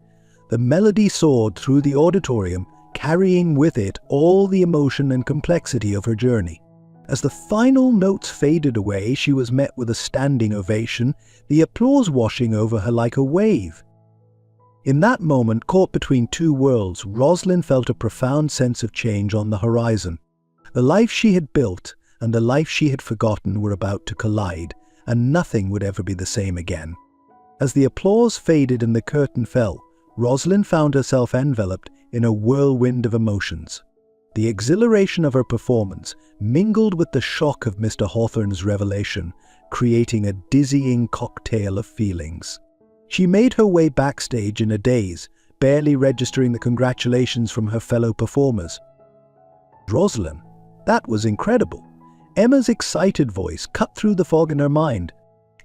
The melody soared through the auditorium, carrying with it all the emotion and complexity of her journey. As the final notes faded away, she was met with a standing ovation, the applause washing over her like a wave. In that moment, caught between two worlds, Rosalind felt a profound sense of change on the horizon. The life she had built and the life she had forgotten were about to collide, and nothing would ever be the same again. As the applause faded and the curtain fell, Rosalind found herself enveloped in a whirlwind of emotions. The exhilaration of her performance mingled with the shock of Mr. Hawthorne's revelation, creating a dizzying cocktail of feelings. She made her way backstage in a daze, barely registering the congratulations from her fellow performers. "Rosalind, that was incredible." Emma's excited voice cut through the fog in her mind.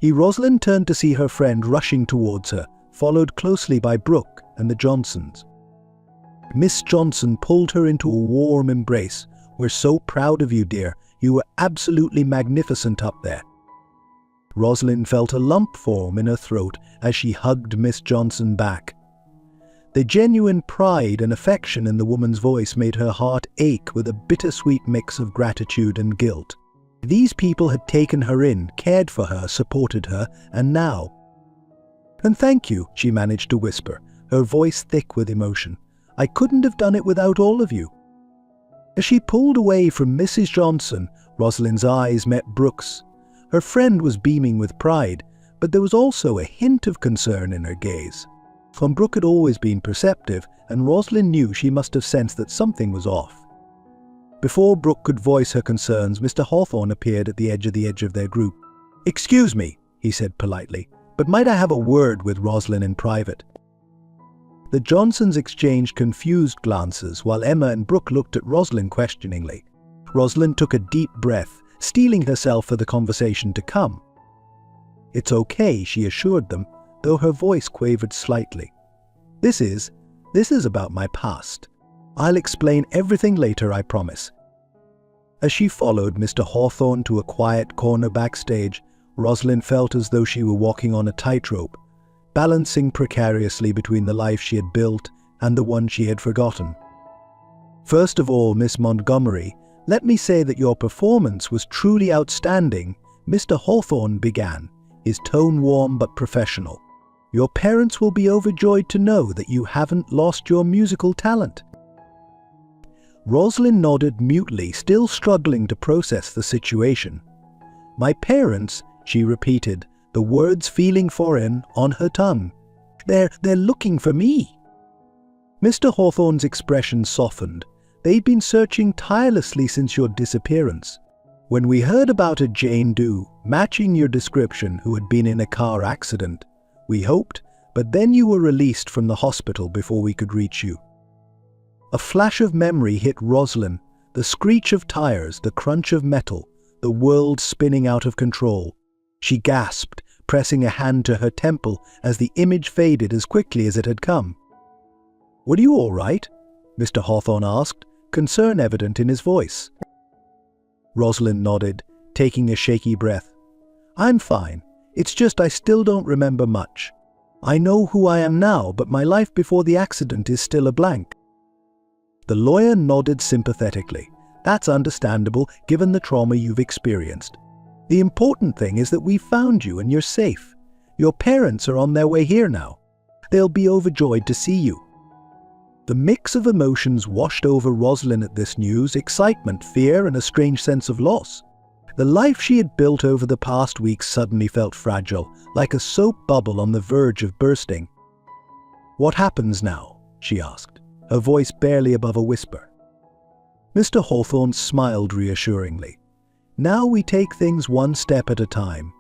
Rosalind turned to see her friend rushing towards her, followed closely by Brooke and the Johnsons. Miss Johnson pulled her into a warm embrace. "We're so proud of you, dear. You were absolutely magnificent up there." Rosalind felt a lump form in her throat as she hugged Miss Johnson back. The genuine pride and affection in the woman's voice made her heart ache with a bittersweet mix of gratitude and guilt. These people had taken her in, cared for her, supported her, and now... "And thank you," she managed to whisper, her voice thick with emotion. "I couldn't have done it without all of you." As she pulled away from Mrs. Johnson, Rosalind's eyes met Brooke's. Her friend was beaming with pride, but there was also a hint of concern in her gaze. Brooke had always been perceptive, and Rosalind knew she must have sensed that something was off. Before Brooke could voice her concerns, Mr. Hawthorne appeared at the edge of their group. "Excuse me," he said politely, "but might I have a word with Rosalind in private?" The Johnsons exchanged confused glances while Emma and Brooke looked at Rosalind questioningly. Rosalind took a deep breath, steeling herself for the conversation to come. "It's okay," she assured them, though her voice quavered slightly. This is about my past. I'll explain everything later, I promise." As she followed Mr. Hawthorne to a quiet corner backstage, Rosalind felt as though she were walking on a tightrope, balancing precariously between the life she had built and the one she had forgotten. "First of all, Miss Montgomery, let me say that your performance was truly outstanding," Mr. Hawthorne began, his tone warm but professional. "Your parents will be overjoyed to know that you haven't lost your musical talent." Rosalind nodded mutely, still struggling to process the situation. "My parents," she repeated, the words feeling foreign on her tongue. They're looking for me." Mr. Hawthorne's expression softened. "They'd been searching tirelessly since your disappearance. When we heard about a Jane Doe, matching your description, who had been in a car accident, we hoped, but then you were released from the hospital before we could reach you." A flash of memory hit Rosalind, the screech of tires, the crunch of metal, the world spinning out of control. She gasped, pressing a hand to her temple as the image faded as quickly as it had come. "Were you all right?" Mr. Hawthorne asked, concern evident in his voice. Rosalind nodded, taking a shaky breath. "I'm fine. It's just I still don't remember much. I know who I am now, but my life before the accident is still a blank." The lawyer nodded sympathetically. "That's understandable, given the trauma you've experienced. The important thing is that we found you and you're safe. Your parents are on their way here now. They'll be overjoyed to see you." The mix of emotions washed over Rosalind at this news: excitement, fear, and a strange sense of loss. The life she had built over the past weeks suddenly felt fragile, like a soap bubble on the verge of bursting. "What happens now?" she asked, her voice barely above a whisper. Mr. Hawthorne smiled reassuringly. "Now we take things one step at a time.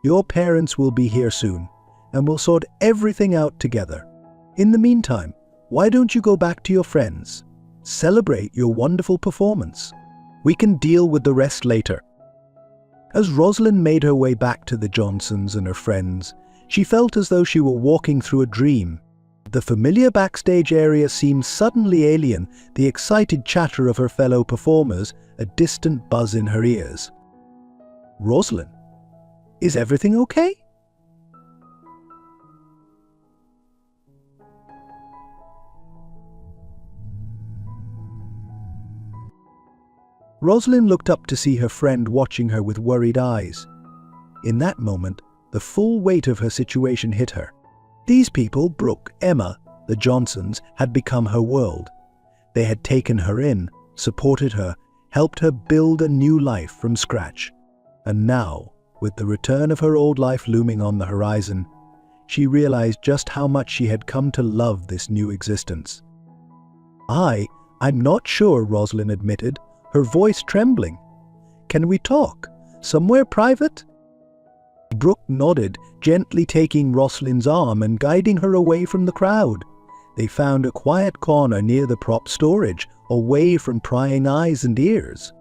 Your parents will be here soon, and we'll sort everything out together. In the meantime, why don't you go back to your friends? Celebrate your wonderful performance. We can deal with the rest later." As Rosalind made her way back to the Johnsons and her friends, she felt as though she were walking through a dream. The familiar backstage area seemed suddenly alien, the excited chatter of her fellow performers, a distant buzz in her ears. "Rosalind, is everything okay?" Rosalind looked up to see her friend watching her with worried eyes. In that moment, the full weight of her situation hit her. These people, Brooke, Emma, the Johnsons, had become her world. They had taken her in, supported her, helped her build a new life from scratch. And now, with the return of her old life looming on the horizon, she realized just how much she had come to love this new existence. I'm not sure, Rosalind admitted, her voice trembling. Can we talk? Somewhere private? Brooke nodded, gently taking Rosalind's arm and guiding her away from the crowd. They found a quiet corner near the prop storage, away from prying eyes and ears.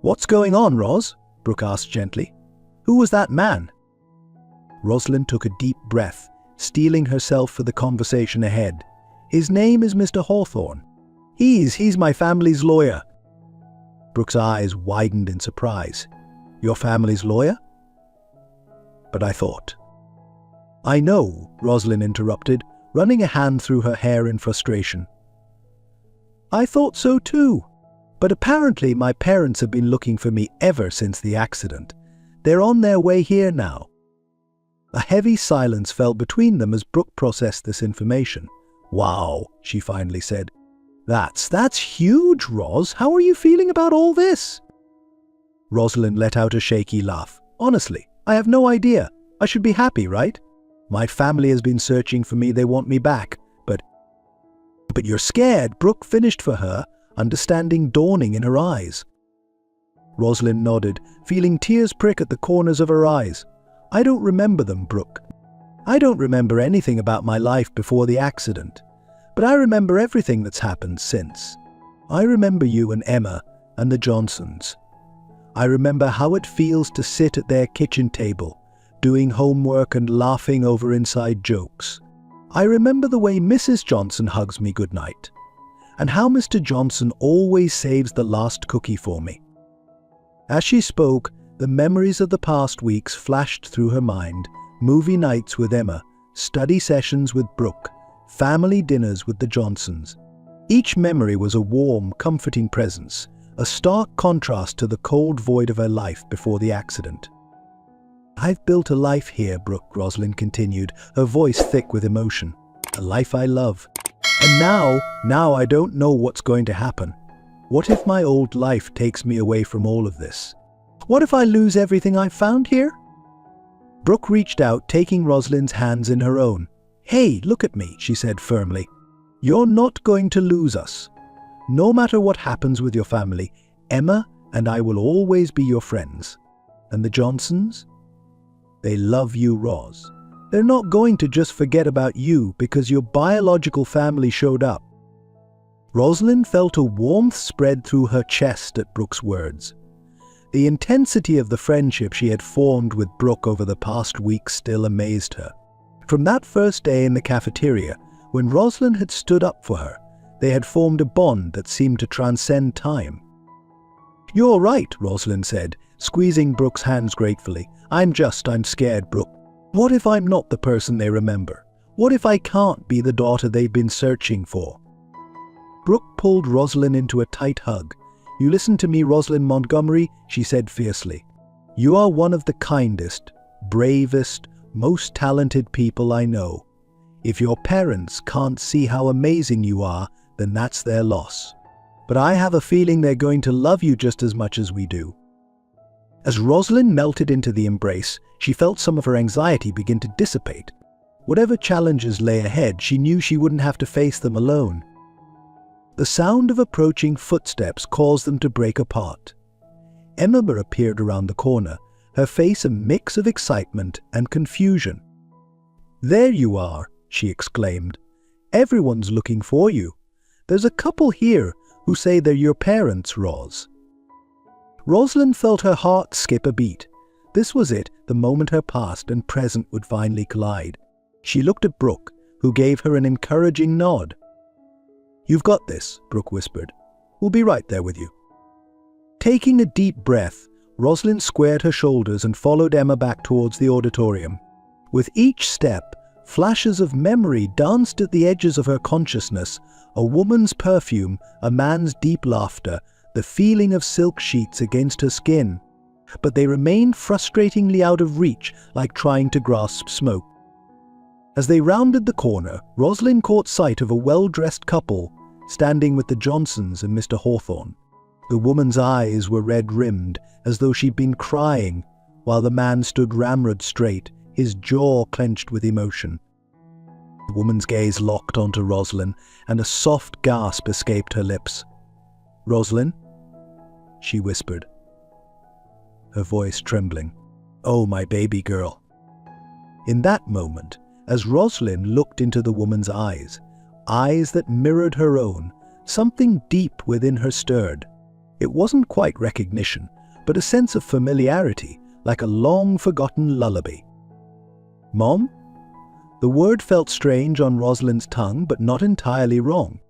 What's going on, Ros? Brooke asked gently. Who was that man? Rosalind took a deep breath, steeling herself for the conversation ahead. His name is Mr. Hawthorne. He's my family's lawyer. Brooke's eyes widened in surprise. Your family's lawyer? But I thought. I know, Rosalind interrupted, running a hand through her hair in frustration. I thought so too. But apparently my parents have been looking for me ever since the accident. They're on their way here now. A heavy silence fell between them as Brooke processed this information. Wow, she finally said. That's huge, Ros. How are you feeling about all this? Rosalind let out a shaky laugh. Honestly, I have no idea. I should be happy, right? My family has been searching for me. They want me back. But you're scared, Brooke finished for her, understanding dawning in her eyes. Rosalind nodded, feeling tears prick at the corners of her eyes. I don't remember them, Brooke. I don't remember anything about my life before the accident. But I remember everything that's happened since. I remember you and Emma and the Johnsons. I remember how it feels to sit at their kitchen table, doing homework and laughing over inside jokes. I remember the way Mrs. Johnson hugs me goodnight, and how Mr. Johnson always saves the last cookie for me. As she spoke, the memories of the past weeks flashed through her mind: movie nights with Emma, study sessions with Brooke, family dinners with the Johnsons. Each memory was a warm, comforting presence, a stark contrast to the cold void of her life before the accident. I've built a life here, Brooke, Rosalind continued, her voice thick with emotion. A life I love. And now I don't know what's going to happen. What if my old life takes me away from all of this? What if I lose everything I've found here? Brooke reached out, taking Rosalind's hands in her own. Hey, look at me, she said firmly. You're not going to lose us. No matter what happens with your family, Emma and I will always be your friends. And the Johnsons? They love you, Ros. They're not going to just forget about you because your biological family showed up. Rosalind felt a warmth spread through her chest at Brooke's words. The intensity of the friendship she had formed with Brooke over the past week still amazed her. From that first day in the cafeteria, when Rosalind had stood up for her, they had formed a bond that seemed to transcend time. You're right, Rosalind said, squeezing Brooke's hands gratefully. I'm scared, Brooke. What if I'm not the person they remember? What if I can't be the daughter they've been searching for? Brooke pulled Rosalind into a tight hug. You listen to me, Rosalind Montgomery, she said fiercely. You are one of the kindest, bravest, most talented people I know. If your parents can't see how amazing you are, then that's their loss. But I have a feeling they're going to love you just as much as we do. As Rosalind melted into the embrace, she felt some of her anxiety begin to dissipate. Whatever challenges lay ahead, she knew she wouldn't have to face them alone. The sound of approaching footsteps caused them to break apart. Emma appeared around the corner, her face a mix of excitement and confusion. There you are, she exclaimed. Everyone's looking for you. There's a couple here who say they're your parents, Ros. Rosalind felt her heart skip a beat. This was it, the moment her past and present would finally collide. She looked at Brooke, who gave her an encouraging nod. You've got this, Brooke whispered. We'll be right there with you. Taking a deep breath, Rosalind squared her shoulders and followed Emma back towards the auditorium. With each step, flashes of memory danced at the edges of her consciousness, a woman's perfume, a man's deep laughter, the feeling of silk sheets against her skin. But they remained frustratingly out of reach, like trying to grasp smoke. As they rounded the corner, Rosalind caught sight of a well-dressed couple standing with the Johnsons and Mr. Hawthorne. The woman's eyes were red-rimmed, as though she'd been crying, while the man stood ramrod straight, his jaw clenched with emotion. The woman's gaze locked onto Rosalind, and a soft gasp escaped her lips. "Rosalind?" she whispered, her voice trembling. "Oh, my baby girl." In that moment, as Rosalind looked into the woman's eyes that mirrored her own, something deep within her stirred. It wasn't quite recognition, but a sense of familiarity, like a long-forgotten lullaby. "Mom?" The word felt strange on Rosalind's tongue, but not entirely wrong.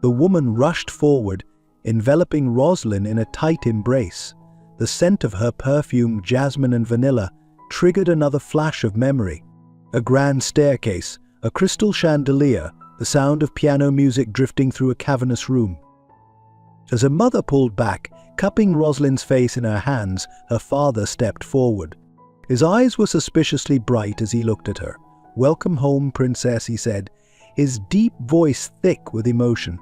The woman rushed forward, enveloping Rosalind in a tight embrace. The scent of her perfume, jasmine and vanilla, triggered another flash of memory. A grand staircase, a crystal chandelier, the sound of piano music drifting through a cavernous room. As her mother pulled back, cupping Rosalind's face in her hands, her father stepped forward. His eyes were suspiciously bright as he looked at her. "Welcome home, princess," he said, his deep voice thick with emotion.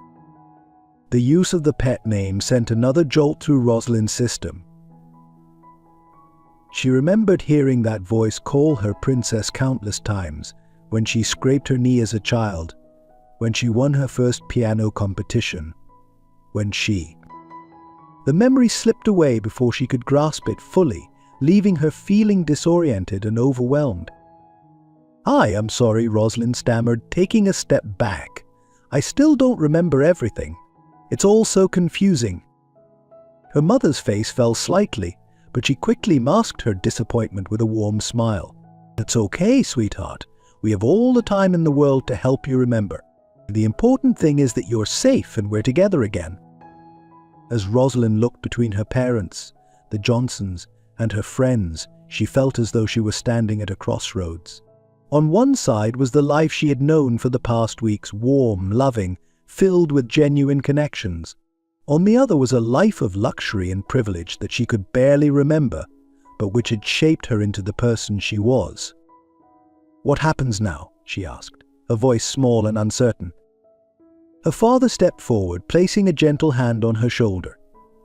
The use of the pet name sent another jolt through Rosalind's system. She remembered hearing that voice call her princess countless times, when she scraped her knee as a child, when she won her first piano competition, The memory slipped away before she could grasp it fully, leaving her feeling disoriented and overwhelmed. "I'm sorry," Rosalind stammered, taking a step back. "I still don't remember everything. It's all so confusing." Her mother's face fell slightly, but she quickly masked her disappointment with a warm smile. "It's okay, sweetheart. We have all the time in the world to help you remember. The important thing is that you're safe and we're together again." As Rosalind looked between her parents, the Johnsons, and her friends, she felt as though she was standing at a crossroads. On one side was the life she had known for the past weeks, warm, loving, filled with genuine connections. On the other was a life of luxury and privilege that she could barely remember, but which had shaped her into the person she was. "What happens now?" she asked, her voice small and uncertain. Her father stepped forward, placing a gentle hand on her shoulder.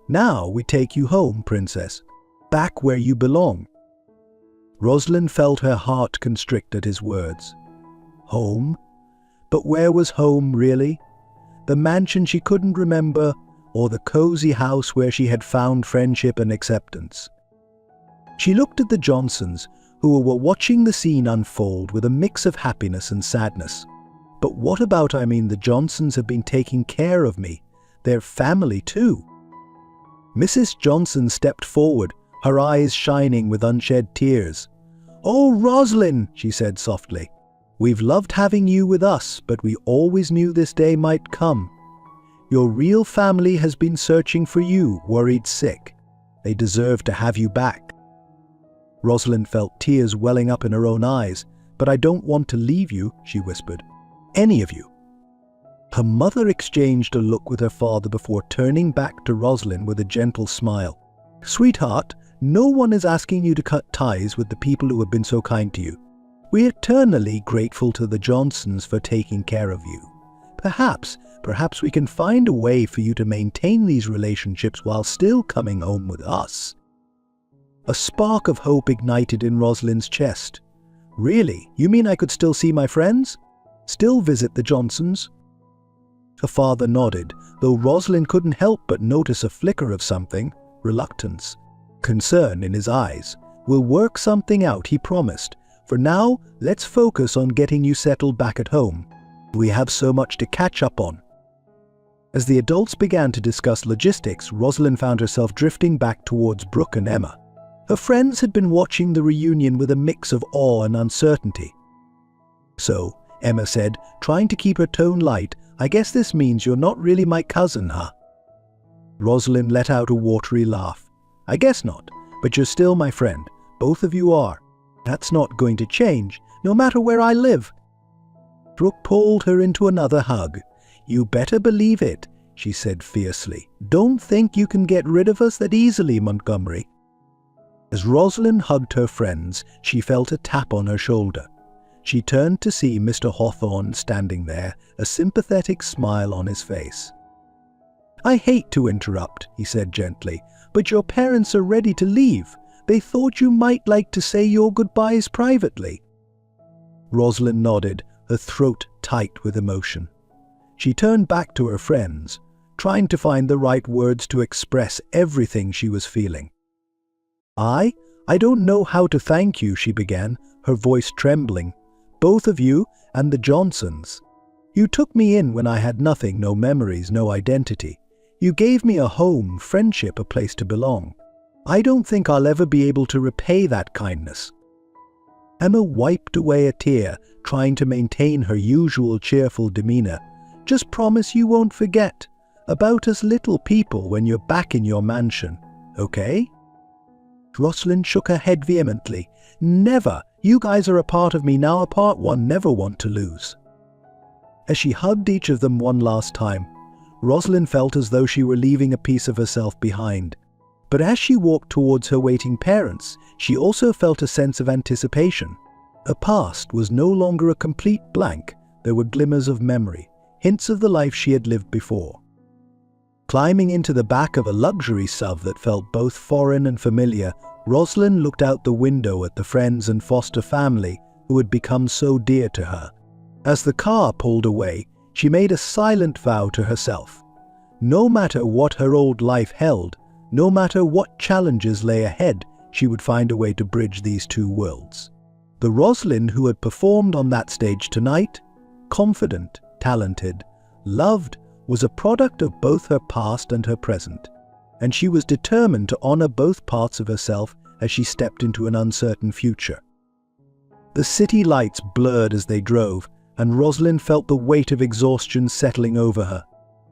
"Now we take you home, princess, back where you belong." Rosalind felt her heart constrict at his words. Home? But where was home, really? The mansion she couldn't remember, or the cozy house where she had found friendship and acceptance? She looked at the Johnsons, who were watching the scene unfold with a mix of happiness and sadness. "But what about, the Johnsons have been taking care of me. They're family too." Mrs. Johnson stepped forward, her eyes shining with unshed tears. "Oh, Rosalind," she said softly, "we've loved having you with us, but we always knew this day might come. Your real family has been searching for you, worried sick. They deserve to have you back." Rosalind felt tears welling up in her own eyes. "But I don't want to leave you," she whispered. "Any of you." Her mother exchanged a look with her father before turning back to Rosalind with a gentle smile. "Sweetheart, no one is asking you to cut ties with the people who have been so kind to you. We're eternally grateful to the Johnsons for taking care of you. Perhaps we can find a way for you to maintain these relationships while still coming home with us." A spark of hope ignited in Rosalind's chest. "Really? You mean I could still see my friends? Still visit the Johnsons?" Her father nodded, though Rosalind couldn't help but notice a flicker of something, reluctance, concern in his eyes. "We'll work something out," he promised. "For now, let's focus on getting you settled back at home. We have so much to catch up on." As the adults began to discuss logistics, Rosalind found herself drifting back towards Brooke and Emma. Her friends had been watching the reunion with a mix of awe and uncertainty. "So," Emma said, trying to keep her tone light, "I guess this means you're not really my cousin, huh?" Rosalind let out a watery laugh. "I guess not, but you're still my friend. Both of you are. That's not going to change, no matter where I live." Brooke pulled her into another hug. "You better believe it," she said fiercely. "Don't think you can get rid of us that easily, Montgomery." As Rosalind hugged her friends, she felt a tap on her shoulder. She turned to see Mr. Hawthorne standing there, a sympathetic smile on his face. "I hate to interrupt," he said gently, "but your parents are ready to leave. They thought you might like to say your goodbyes privately." Rosalind nodded, her throat tight with emotion. She turned back to her friends, trying to find the right words to express everything she was feeling. I don't know how to thank you," she began, her voice trembling. "Both of you and the Johnsons. You took me in when I had nothing, no memories, no identity. You gave me a home, friendship, a place to belong. I don't think I'll ever be able to repay that kindness." Emma wiped away a tear, trying to maintain her usual cheerful demeanor. "Just promise you won't forget about us little people when you're back in your mansion, okay?" Rosalind shook her head vehemently. "Never! You guys are a part of me now, a part one never want to lose." As she hugged each of them one last time, Rosalind felt as though she were leaving a piece of herself behind. But as she walked towards her waiting parents, she also felt a sense of anticipation. Her past was no longer a complete blank. There were glimmers of memory, hints of the life she had lived before. Climbing into the back of a luxury SUV that felt both foreign and familiar, Rosalind looked out the window at the friends and foster family who had become so dear to her. As the car pulled away, she made a silent vow to herself. No matter what her old life held, no matter what challenges lay ahead, she would find a way to bridge these two worlds. The Rosalind who had performed on that stage tonight, confident, talented, loved, was a product of both her past and her present, and she was determined to honor both parts of herself as she stepped into an uncertain future. The city lights blurred as they drove, and Rosalind felt the weight of exhaustion settling over her.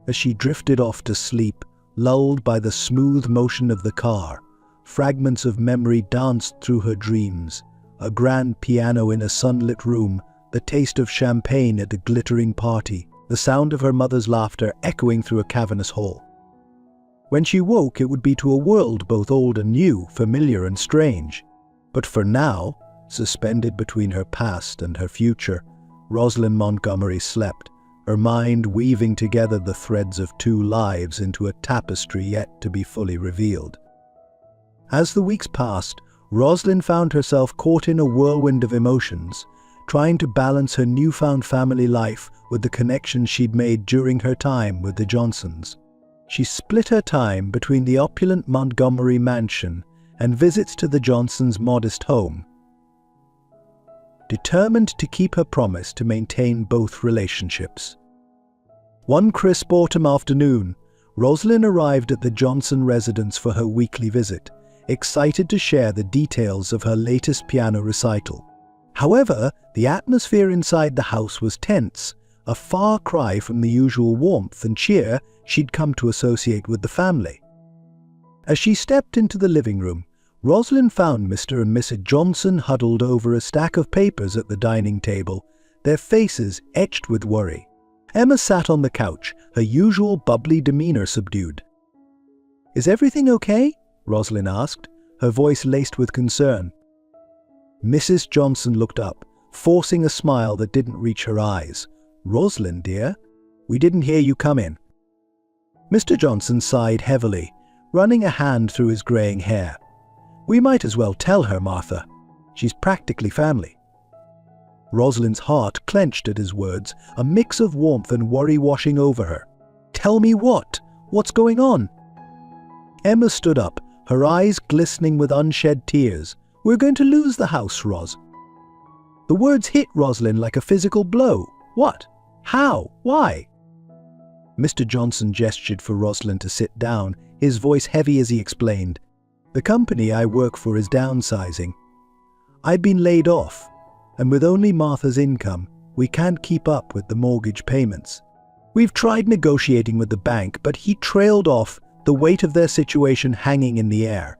As she drifted off to sleep, lulled by the smooth motion of the car, fragments of memory danced through her dreams. A grand piano in a sunlit room, the taste of champagne at a glittering party, the sound of her mother's laughter echoing through a cavernous hall. When she woke, it would be to a world both old and new, familiar and strange. But for now, suspended between her past and her future, Rosalind Montgomery slept, her mind weaving together the threads of two lives into a tapestry yet to be fully revealed. As the weeks passed, Rosalind found herself caught in a whirlwind of emotions, trying to balance her newfound family life with the connections she'd made during her time with the Johnsons. She split her time between the opulent Montgomery mansion and visits to the Johnsons' modest home, determined to keep her promise to maintain both relationships. One crisp autumn afternoon, Rosalind arrived at the Johnson residence for her weekly visit, excited to share the details of her latest piano recital. However, the atmosphere inside the house was tense, a far cry from the usual warmth and cheer she'd come to associate with the family. As she stepped into the living room, Rosalind found Mr. and Mrs. Johnson huddled over a stack of papers at the dining table, their faces etched with worry. Emma sat on the couch, her usual bubbly demeanor subdued. "Is everything okay?" Rosalind asked, her voice laced with concern. Mrs. Johnson looked up, forcing a smile that didn't reach her eyes. "Rosalind, dear, we didn't hear you come in." Mr. Johnson sighed heavily, running a hand through his graying hair. "We might as well tell her, Martha. She's practically family." Rosalind's heart clenched at his words, a mix of warmth and worry washing over her. "Tell me what? What's going on?" Emma stood up, her eyes glistening with unshed tears. "We're going to lose the house, Ros." The words hit Rosalind like a physical blow. "What? How? Why?" Mr. Johnson gestured for Rosalind to sit down, his voice heavy as he explained. "The company I work for is downsizing. I've been laid off, and with only Martha's income, we can't keep up with the mortgage payments. We've tried negotiating with the bank, but he trailed off, the weight of their situation hanging in the air."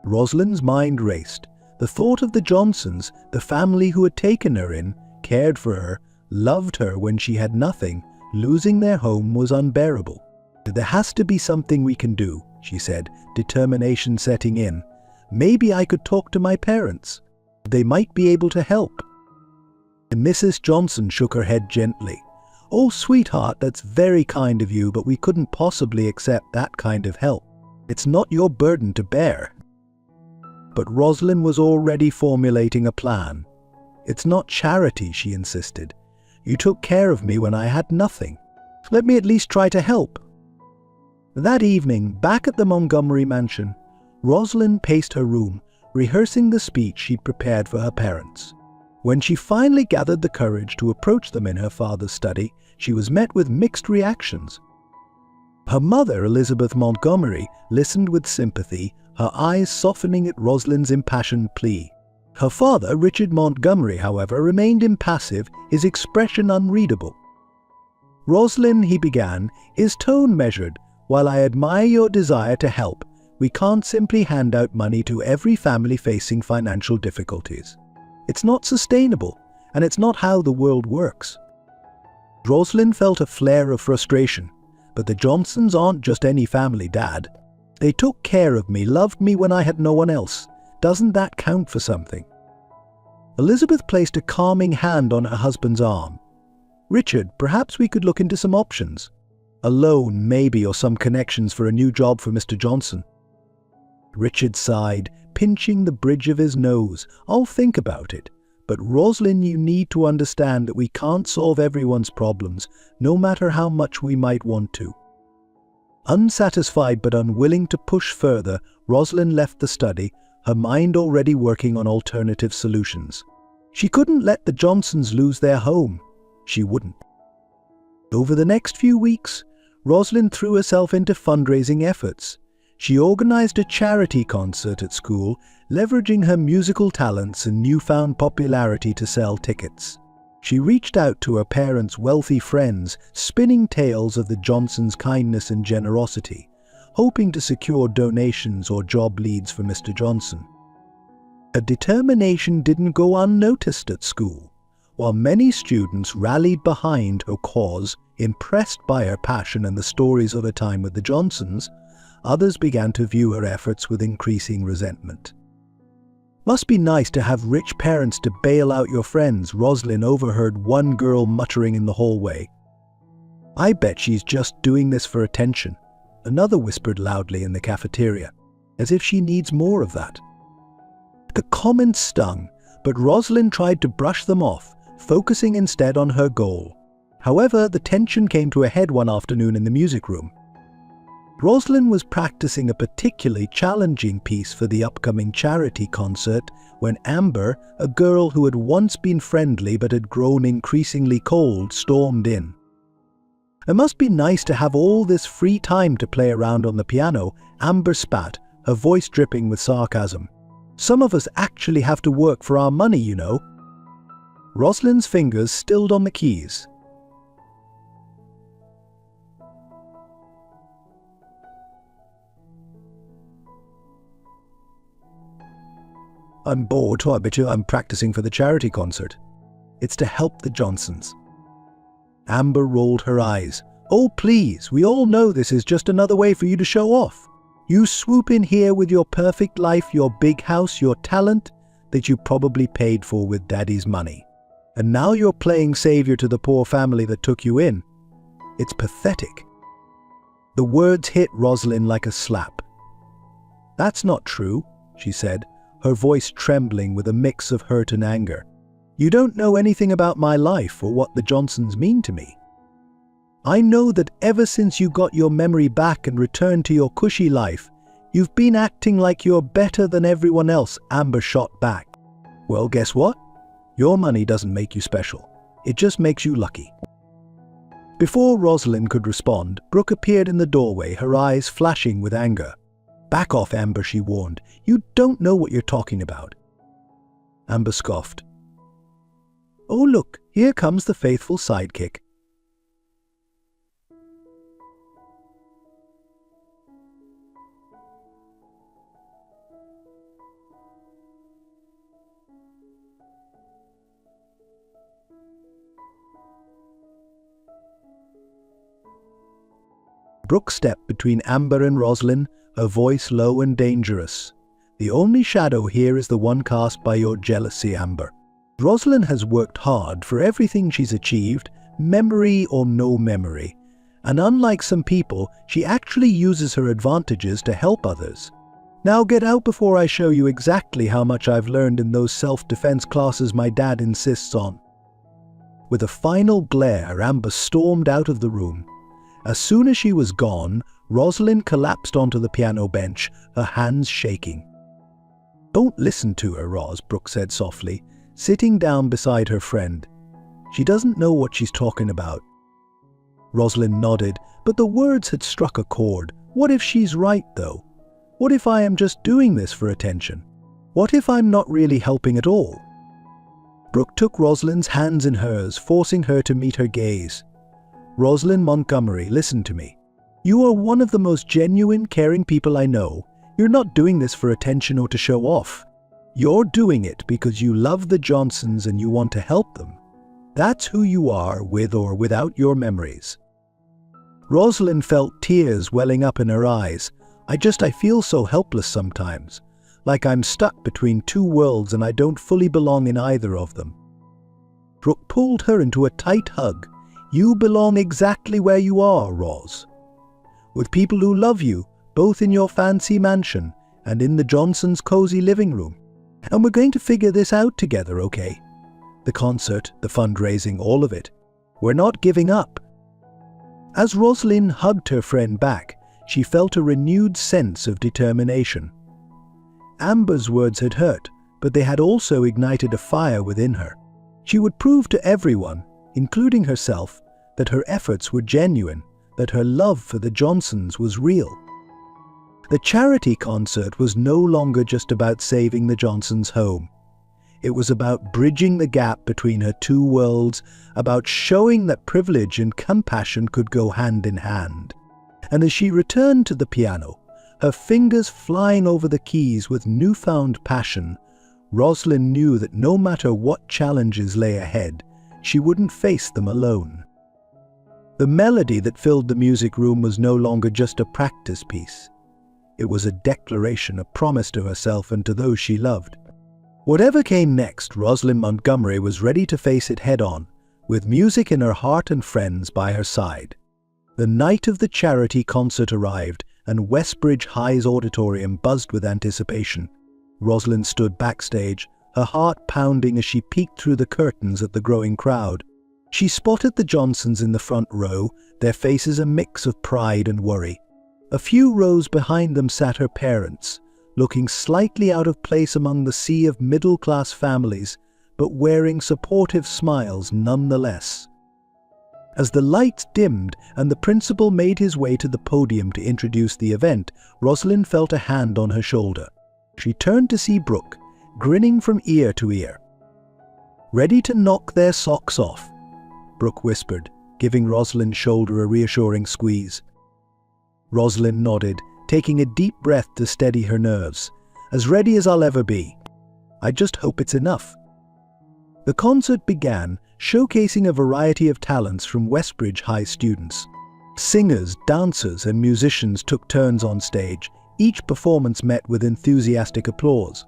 Rosalind's mind raced. The thought of the Johnsons, the family who had taken her in, cared for her, loved her when she had nothing, losing their home was unbearable. "There has to be something we can do," she said, determination setting in. "Maybe I could talk to my parents. They might be able to help." And Mrs. Johnson shook her head gently. "Oh, sweetheart, that's very kind of you, but we couldn't possibly accept that kind of help. It's not your burden to bear." But Rosalind was already formulating a plan. "It's not charity," she insisted. "You took care of me when I had nothing. Let me at least try to help." That evening, back at the Montgomery mansion, Rosalind paced her room, rehearsing the speech she'd prepared for her parents. When she finally gathered the courage to approach them in her father's study, she was met with mixed reactions. Her mother, Elizabeth Montgomery, listened with sympathy, her eyes softening at Rosalind's impassioned plea. Her father, Richard Montgomery, however, remained impassive, his expression unreadable. "Rosalind," he began, his tone measured, "while I admire your desire to help, we can't simply hand out money to every family facing financial difficulties. It's not sustainable, and it's not how the world works." Rosalind felt a flare of frustration. "But the Johnsons aren't just any family, Dad. They took care of me, loved me when I had no one else. Doesn't that count for something?" Elizabeth placed a calming hand on her husband's arm. "Richard, perhaps we could look into some options. A loan, maybe, or some connections for a new job for Mr. Johnson." Richard sighed, pinching the bridge of his nose. "I'll think about it. But Rosalind, you need to understand that we can't solve everyone's problems, no matter how much we might want to." Unsatisfied but unwilling to push further, Rosalind left the study, her mind already working on alternative solutions. She couldn't let the Johnsons lose their home. She wouldn't. Over the next few weeks, Rosalind threw herself into fundraising efforts. She organized a charity concert at school, leveraging her musical talents and newfound popularity to sell tickets. She reached out to her parents' wealthy friends, spinning tales of the Johnsons' kindness and generosity, hoping to secure donations or job leads for Mr. Johnson. Her determination didn't go unnoticed at school. While many students rallied behind her cause, impressed by her passion and the stories of her time with the Johnsons, others began to view her efforts with increasing resentment. "Must be nice to have rich parents to bail out your friends," Rosalind overheard one girl muttering in the hallway. "I bet she's just doing this for attention," another whispered loudly in the cafeteria, "as if she needs more of that." The comments stung, but Rosalind tried to brush them off, focusing instead on her goal. However, the tension came to a head one afternoon in the music room. Rosalind was practicing a particularly challenging piece for the upcoming charity concert when Amber, a girl who had once been friendly but had grown increasingly cold, stormed in. "It must be nice to have all this free time to play around on the piano," Amber spat, her voice dripping with sarcasm. "Some of us actually have to work for our money, you know." Rosalind's fingers stilled on the keys. "I'm bored, I bet you. I'm practicing for the charity concert. It's to help the Johnsons." Amber rolled her eyes. "Oh, please, we all know this is just another way for you to show off. You swoop in here with your perfect life, your big house, your talent that you probably paid for with Daddy's money. And now you're playing savior to the poor family that took you in. It's pathetic." The words hit Rosalind like a slap. "That's not true," she said, her voice trembling with a mix of hurt and anger. "You don't know anything about my life or what the Johnsons mean to me. I know that ever since you got your memory back and returned to your cushy life, you've been acting like you're better than everyone else," Amber shot back. "Well, guess what? Your money doesn't make you special. It just makes you lucky." Before Rosalind could respond, Brooke appeared in the doorway, her eyes flashing with anger. "Back off, Amber," she warned. "You don't know what you're talking about." Amber scoffed. "Oh look, here comes the faithful sidekick." Brooke stepped between Amber and Rosalind, her voice low and dangerous. "The only shadow here is the one cast by your jealousy, Amber. Rosalind has worked hard for everything she's achieved, memory or no memory. And unlike some people, she actually uses her advantages to help others. Now get out before I show you exactly how much I've learned in those self-defense classes my dad insists on." With a final glare, Amber stormed out of the room. As soon as she was gone, Rosalind collapsed onto the piano bench, her hands shaking. "Don't listen to her, Ros," Brooke said softly, sitting down beside her friend. "She doesn't know what she's talking about." Rosalind nodded, but the words had struck a chord. What if she's right, though? What if I am just doing this for attention? What if I'm not really helping at all? Brooke took Rosalind's hands in hers, forcing her to meet her gaze. "Rosalind Montgomery, listen to me. You are one of the most genuine, caring people I know. You're not doing this for attention or to show off. You're doing it because you love the Johnsons and you want to help them. That's who you are, with or without your memories." Rosalind felt tears welling up in her eyes. I feel so helpless sometimes. Like I'm stuck between two worlds and I don't fully belong in either of them." Brooke pulled her into a tight hug. "You belong exactly where you are, Ros. With people who love you, both in your fancy mansion and in the Johnsons' cozy living room. And we're going to figure this out together, okay? The concert, the fundraising, all of it. We're not giving up." As Rosalind hugged her friend back, she felt a renewed sense of determination. Amber's words had hurt, but they had also ignited a fire within her. She would prove to everyone, including herself, that her efforts were genuine, that her love for the Johnsons was real. The charity concert was no longer just about saving the Johnsons' home. It was about bridging the gap between her two worlds, about showing that privilege and compassion could go hand in hand. And as she returned to the piano, her fingers flying over the keys with newfound passion, Rosalind knew that no matter what challenges lay ahead, she wouldn't face them alone. The melody that filled the music room was no longer just a practice piece. It was a declaration, a promise to herself and to those she loved. Whatever came next, Rosalind Montgomery was ready to face it head-on, with music in her heart and friends by her side. The night of the charity concert arrived, and Westbridge High's auditorium buzzed with anticipation. Rosalind stood backstage, her heart pounding as she peeked through the curtains at the growing crowd. She spotted the Johnsons in the front row, their faces a mix of pride and worry. A few rows behind them sat her parents, looking slightly out of place among the sea of middle-class families, but wearing supportive smiles nonetheless. As the lights dimmed and the principal made his way to the podium to introduce the event, Rosalind felt a hand on her shoulder. She turned to see Brooke, grinning from ear to ear. "Ready to knock their socks off?" Brooke whispered, giving Rosalind's shoulder a reassuring squeeze. Rosalind nodded, taking a deep breath to steady her nerves. "As ready as I'll ever be. I just hope it's enough." The concert began, showcasing a variety of talents from Westbridge High students. Singers, dancers, and musicians took turns on stage, each performance met with enthusiastic applause.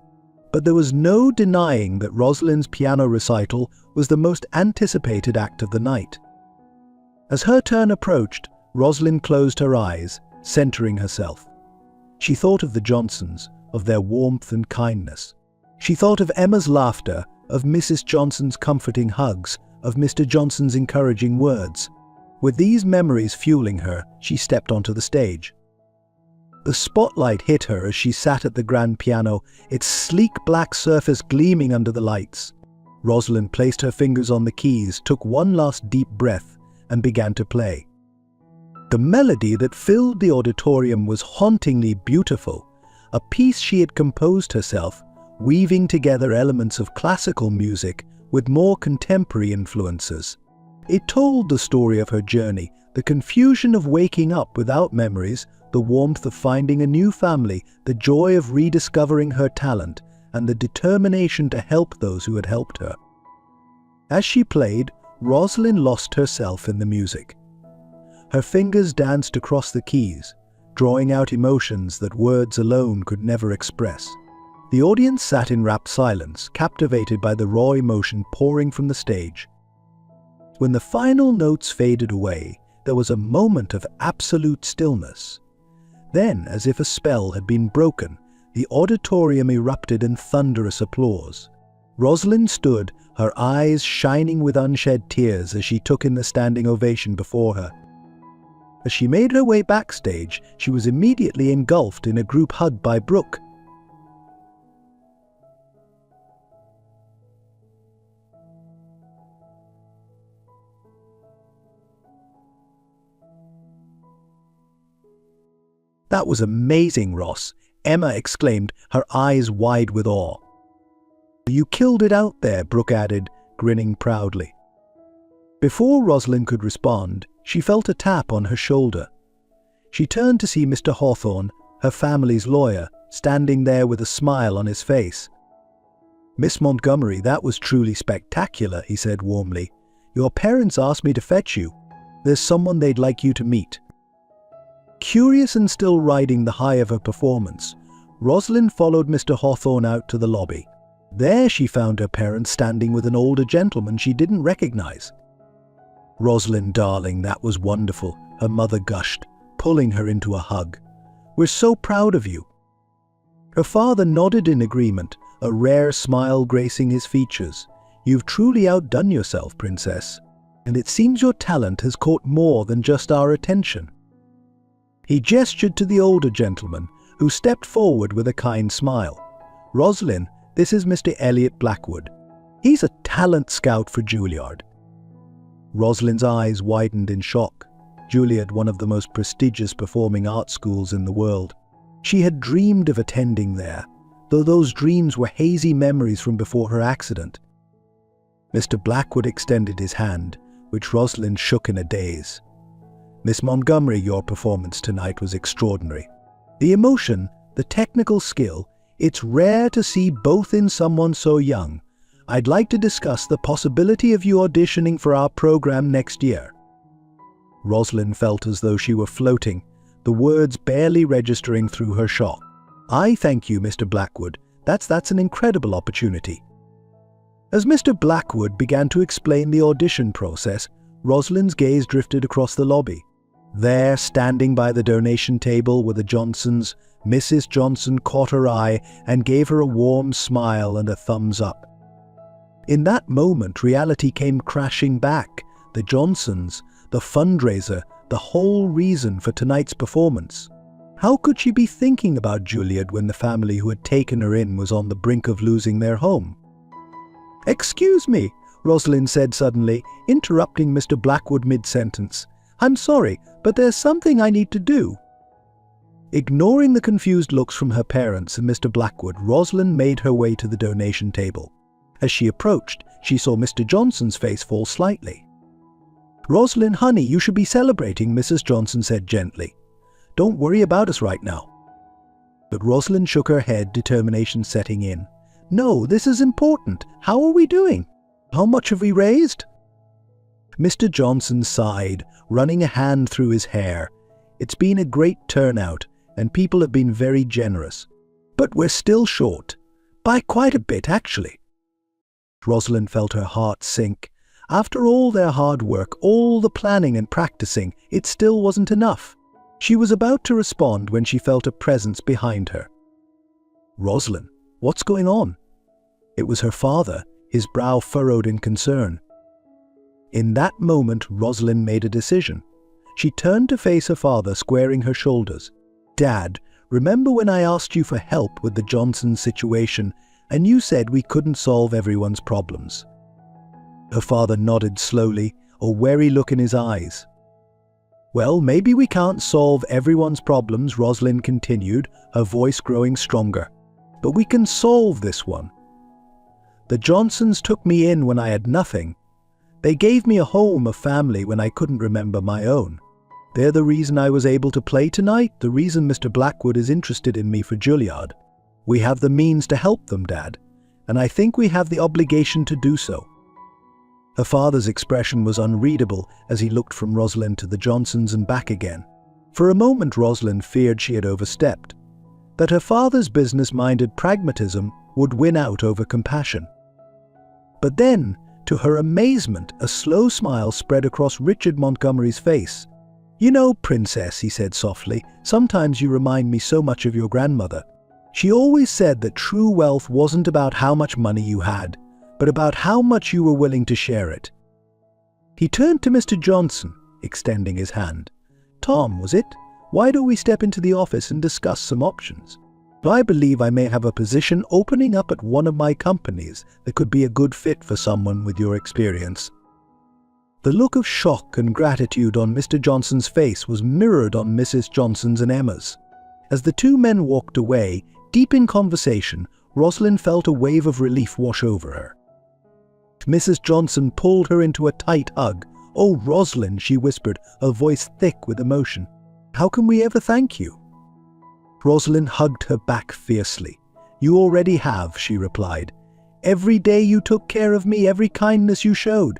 But there was no denying that Rosalind's piano recital was the most anticipated act of the night. As her turn approached, Rosalind closed her eyes, centering herself. She thought of the Johnsons, of their warmth and kindness. She thought of Emma's laughter, of Mrs. Johnson's comforting hugs, of Mr. Johnson's encouraging words. With these memories fueling her, she stepped onto the stage. The spotlight hit her as she sat at the grand piano, its sleek black surface gleaming under the lights. Rosalind placed her fingers on the keys, took one last deep breath, and began to play. The melody that filled the auditorium was hauntingly beautiful, a piece she had composed herself, weaving together elements of classical music with more contemporary influences. It told the story of her journey, the confusion of waking up without memories, the warmth of finding a new family, the joy of rediscovering her talent, and the determination to help those who had helped her. As she played, Rosalind lost herself in the music. Her fingers danced across the keys, drawing out emotions that words alone could never express. The audience sat in rapt silence, captivated by the raw emotion pouring from the stage. When the final notes faded away, there was a moment of absolute stillness. Then, as if a spell had been broken, The auditorium erupted in thunderous applause. Rosalind stood, her eyes shining with unshed tears as she took in the standing ovation before her. As she made her way backstage, she was immediately engulfed in a group hug by Brooke. "That was amazing, Ross," Emma exclaimed, her eyes wide with awe. "You killed it out there," Brooke added, grinning proudly. Before Rosalind could respond, she felt a tap on her shoulder. She turned to see Mr. Hawthorne, her family's lawyer, standing there with a smile on his face. "Miss Montgomery, that was truly spectacular," he said warmly. "Your parents asked me to fetch you. There's someone they'd like you to meet." Curious and still riding the high of her performance, Rosalind followed Mr. Hawthorne out to the lobby. There she found her parents standing with an older gentleman she didn't recognize. "Rosalind, darling, that was wonderful," her mother gushed, pulling her into a hug. "We're so proud of you." Her father nodded in agreement, a rare smile gracing his features. "You've truly outdone yourself, Princess, and it seems your talent has caught more than just our attention." He gestured to the older gentleman, who stepped forward with a kind smile. "Rosalind, this is Mr. Elliot Blackwood. He's a talent scout for Juilliard." Rosalind's eyes widened in shock. Juilliard, one of the most prestigious performing arts schools in the world. She had dreamed of attending there, though those dreams were hazy memories from before her accident. Mr. Blackwood extended his hand, which Rosalind shook in a daze. "Miss Montgomery, your performance tonight was extraordinary. The emotion, the technical skill, it's rare to see both in someone so young. I'd like to discuss the possibility of you auditioning for our program next year." Rosalind felt as though she were floating, the words barely registering through her shock. "I thank you, Mr. Blackwood. That's an incredible opportunity." As Mr. Blackwood began to explain the audition process, Rosalind's gaze drifted across the lobby. There, standing by the donation table were the Johnsons. Mrs. Johnson caught her eye and gave her a warm smile and a thumbs up. In that moment, reality came crashing back. The Johnsons, the fundraiser, the whole reason for tonight's performance. How could she be thinking about Juilliard when the family who had taken her in was on the brink of losing their home? "Excuse me," Rosalind said suddenly, interrupting Mr. Blackwood mid-sentence. "I'm sorry, but there's something I need to do." Ignoring the confused looks from her parents and Mr. Blackwood, Rosalind made her way to the donation table. As she approached, she saw Mr. Johnson's face fall slightly. "Rosalind, honey, you should be celebrating," Mrs. Johnson said gently. "Don't worry about us right now." But Rosalind shook her head, determination setting in. "No, this is important. How are we doing? How much have we raised?" Mr. Johnson sighed, running a hand through his hair. "It's been a great turnout, and people have been very generous. But we're still short. By quite a bit, actually." Rosalind felt her heart sink. After all their hard work, all the planning and practicing, it still wasn't enough. She was about to respond when she felt a presence behind her. "Rosalind, what's going on?" It was her father, his brow furrowed in concern. In that moment, Rosalind made a decision. She turned to face her father, squaring her shoulders. "Dad, remember when I asked you for help with the Johnson situation, and you said we couldn't solve everyone's problems?" Her father nodded slowly, a wary look in his eyes. "Well, maybe we can't solve everyone's problems," Rosalind continued, her voice growing stronger. "But we can solve this one. The Johnsons took me in when I had nothing. They gave me a home, a family, when I couldn't remember my own. They're the reason I was able to play tonight, the reason Mr. Blackwood is interested in me for Juilliard. We have the means to help them, Dad, and I think we have the obligation to do so." Her father's expression was unreadable as he looked from Rosalind to the Johnsons and back again. For a moment, Rosalind feared she had overstepped, that her father's business-minded pragmatism would win out over compassion. But then, to her amazement, a slow smile spread across Richard Montgomery's face. "You know, Princess," he said softly, "sometimes you remind me so much of your grandmother. She always said that true wealth wasn't about how much money you had, but about how much you were willing to share it. He turned to Mr. Johnson, extending his hand. "Tom, was it? Why don't we step into the office and discuss some options? I believe I may have a position opening up at one of my companies that could be a good fit for someone with your experience." The look of shock and gratitude on Mr. Johnson's face was mirrored on Mrs. Johnson's and Emma's. As the two men walked away, deep in conversation, Rosalind felt a wave of relief wash over her. Mrs. Johnson pulled her into a tight hug. "Oh, Rosalind," she whispered, her voice thick with emotion. "How can we ever thank you?" Rosalind hugged her back fiercely. "You already have," she replied. "Every day you took care of me, every kindness you showed.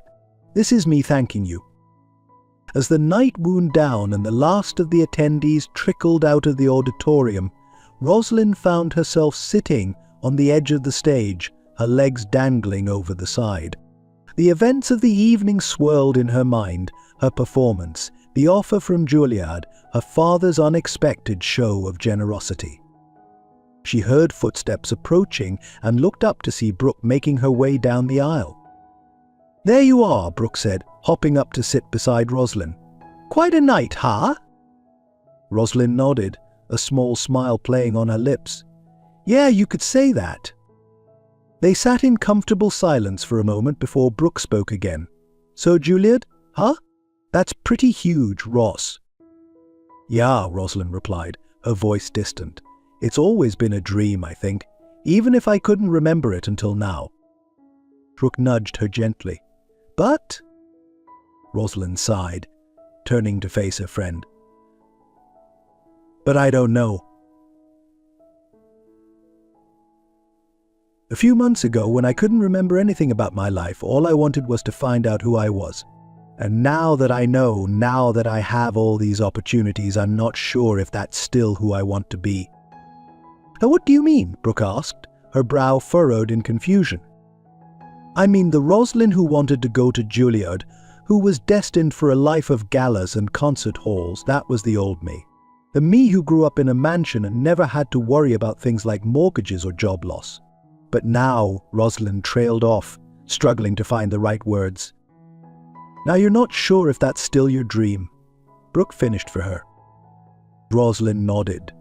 This is me thanking you." As the night wound down and the last of the attendees trickled out of the auditorium, Rosalind found herself sitting on the edge of the stage, her legs dangling over the side. The events of the evening swirled in her mind: her performance, the offer from Juilliard, her father's unexpected show of generosity. She heard footsteps approaching and looked up to see Brooke making her way down the aisle. "There you are," Brooke said, hopping up to sit beside Rosalind. "Quite a night, huh?" Rosalind nodded, a small smile playing on her lips. "Yeah, you could say that." They sat in comfortable silence for a moment before Brooke spoke again. "So, Juilliard, huh? That's pretty huge, Ross." "Yeah," Rosalind replied, her voice distant. "It's always been a dream, I think, even if I couldn't remember it until now." Brooke nudged her gently. "But—" Rosalind sighed, turning to face her friend. "But I don't know." A few months ago, when I couldn't remember anything about my life, all I wanted was to find out who I was. And now that I know, now that I have all these opportunities, I'm not sure if that's still who I want to be. "Now, what do you mean?" Brooke asked, her brow furrowed in confusion. "I mean the Rosalind who wanted to go to Juilliard, who was destined for a life of galas and concert halls. That was the old me. The me who grew up in a mansion and never had to worry about things like mortgages or job loss. But now," Rosalind trailed off, struggling to find the right words. "Now you're not sure if that's still your dream." Brooke finished for her. Rosalind nodded.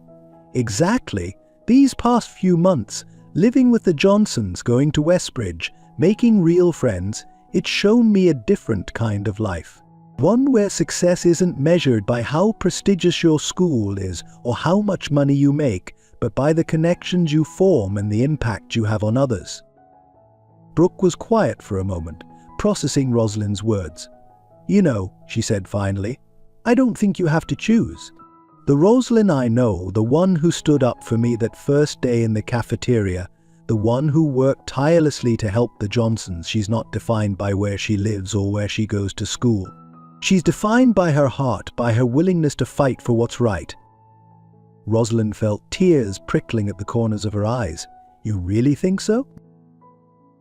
"Exactly. These past few months, living with the Johnsons, going to Westbridge, making real friends, it's shown me a different kind of life. One where success isn't measured by how prestigious your school is or how much money you make, but by the connections you form and the impact you have on others." Brooke was quiet for a moment, processing Rosalind's words. "You know," she said finally, "I don't think you have to choose. The Rosalind I know, the one who stood up for me that first day in the cafeteria, the one who worked tirelessly to help the Johnsons, she's not defined by where she lives or where she goes to school. She's defined by her heart, by her willingness to fight for what's right." Rosalind felt tears prickling at the corners of her eyes. "You really think so?"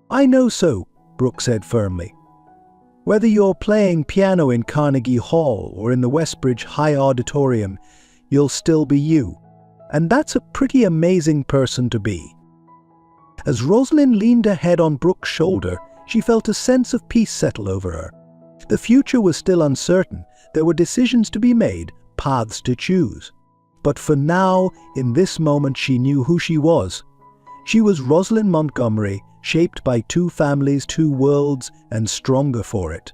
"I know so," Brooke said firmly. "Whether you're playing piano in Carnegie Hall or in the Westbridge High Auditorium, you'll still be you. And that's a pretty amazing person to be." As Rosalind leaned her head on Brooke's shoulder, she felt a sense of peace settle over her. The future was still uncertain. There were decisions to be made, paths to choose. But for now, in this moment, she knew who she was. She was Rosalind Montgomery, shaped by two families, two worlds, and stronger for it.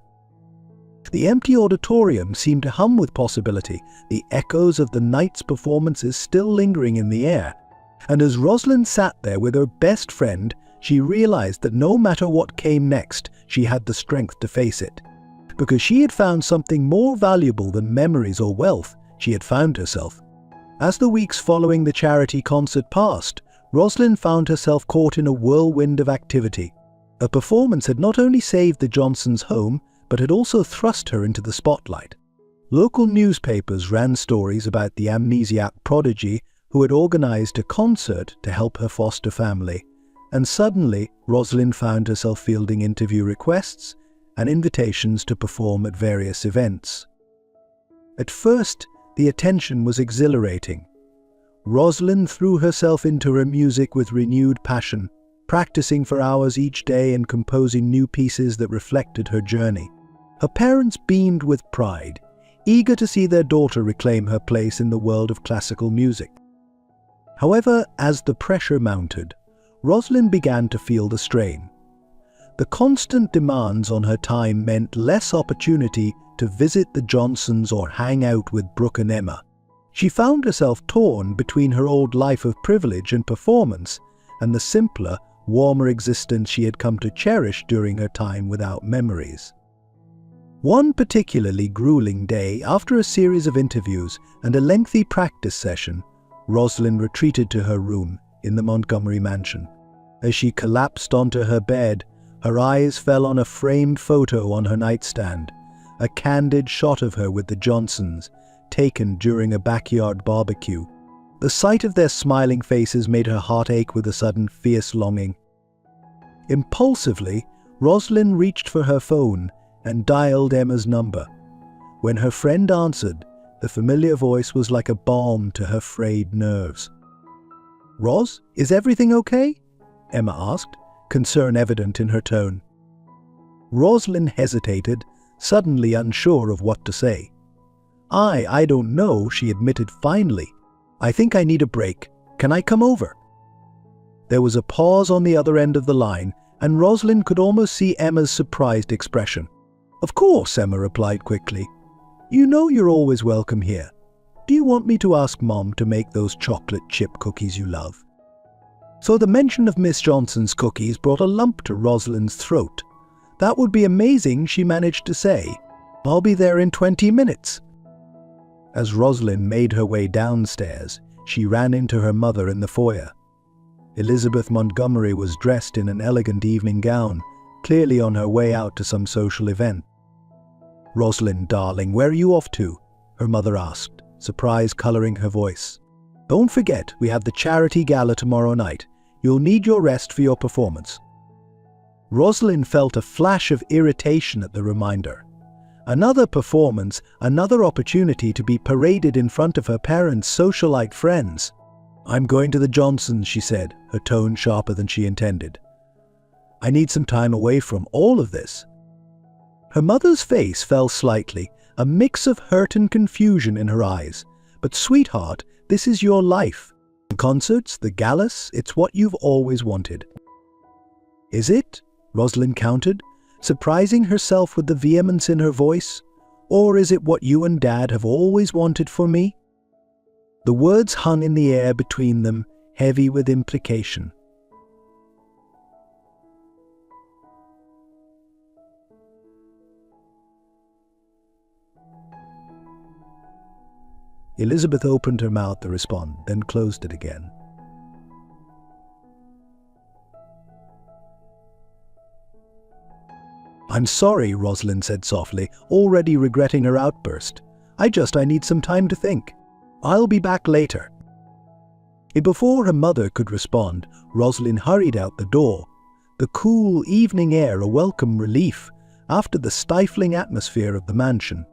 The empty auditorium seemed to hum with possibility, the echoes of the night's performances still lingering in the air. And as Rosalind sat there with her best friend, she realized that no matter what came next, she had the strength to face it. Because she had found something more valuable than memories or wealth. She had found herself. As the weeks following the charity concert passed, Rosalind found herself caught in a whirlwind of activity. A performance had not only saved the Johnsons' home, but had also thrust her into the spotlight. Local newspapers ran stories about the amnesiac prodigy who had organized a concert to help her foster family. And suddenly, Rosalind found herself fielding interview requests and invitations to perform at various events. At first, the attention was exhilarating. Rosalind threw herself into her music with renewed passion, practicing for hours each day and composing new pieces that reflected her journey. Her parents beamed with pride, eager to see their daughter reclaim her place in the world of classical music. However, as the pressure mounted, Rosalind began to feel the strain. The constant demands on her time meant less opportunity to visit the Johnsons or hang out with Brooke and Emma. She found herself torn between her old life of privilege and performance and the simpler, warmer existence she had come to cherish during her time without memories. One particularly grueling day, after a series of interviews and a lengthy practice session, Rosalind retreated to her room in the Montgomery mansion. As she collapsed onto her bed, her eyes fell on a framed photo on her nightstand, a candid shot of her with the Johnsons, taken during a backyard barbecue. The sight of their smiling faces made her heart ache with a sudden, fierce longing. Impulsively, Rosalind reached for her phone and dialed Emma's number. When her friend answered, the familiar voice was like a balm to her frayed nerves. "Ros, is everything okay?" Emma asked, concern evident in her tone. Rosalind hesitated, suddenly unsure of what to say. I don't know," she admitted finally. "I think I need a break. Can I come over?" There was a pause on the other end of the line, and Rosalind could almost see Emma's surprised expression. "Of course," Emma replied quickly. "You know you're always welcome here. Do you want me to ask Mom to make those chocolate chip cookies you love?" So the mention of Miss Johnson's cookies brought a lump to Rosalind's throat. "That would be amazing," she managed to say. "I'll be there in 20 minutes. As Rosalind made her way downstairs, she ran into her mother in the foyer. Elizabeth Montgomery was dressed in an elegant evening gown, clearly on her way out to some social event. "Rosalind, darling, where are you off to?" her mother asked, surprise coloring her voice. "Don't forget, we have the charity gala tomorrow night. You'll need your rest for your performance." Rosalind felt a flash of irritation at the reminder. Another performance, another opportunity to be paraded in front of her parents' socialite friends. "I'm going to the Johnsons," she said, her tone sharper than she intended. "I need some time away from all of this." Her mother's face fell slightly, a mix of hurt and confusion in her eyes. "But sweetheart, this is your life. The concerts, the galas, it's what you've always wanted." "Is it?" Rosalind countered, surprising herself with the vehemence in her voice. "Or is it what you and Dad have always wanted for me?" The words hung in the air between them, heavy with implication. Elizabeth opened her mouth to respond, then closed it again. "I'm sorry," Rosalind said softly, already regretting her outburst. I need some time to think. I'll be back later." Before her mother could respond, Rosalind hurried out the door, the cool evening air a welcome relief after the stifling atmosphere of the mansion.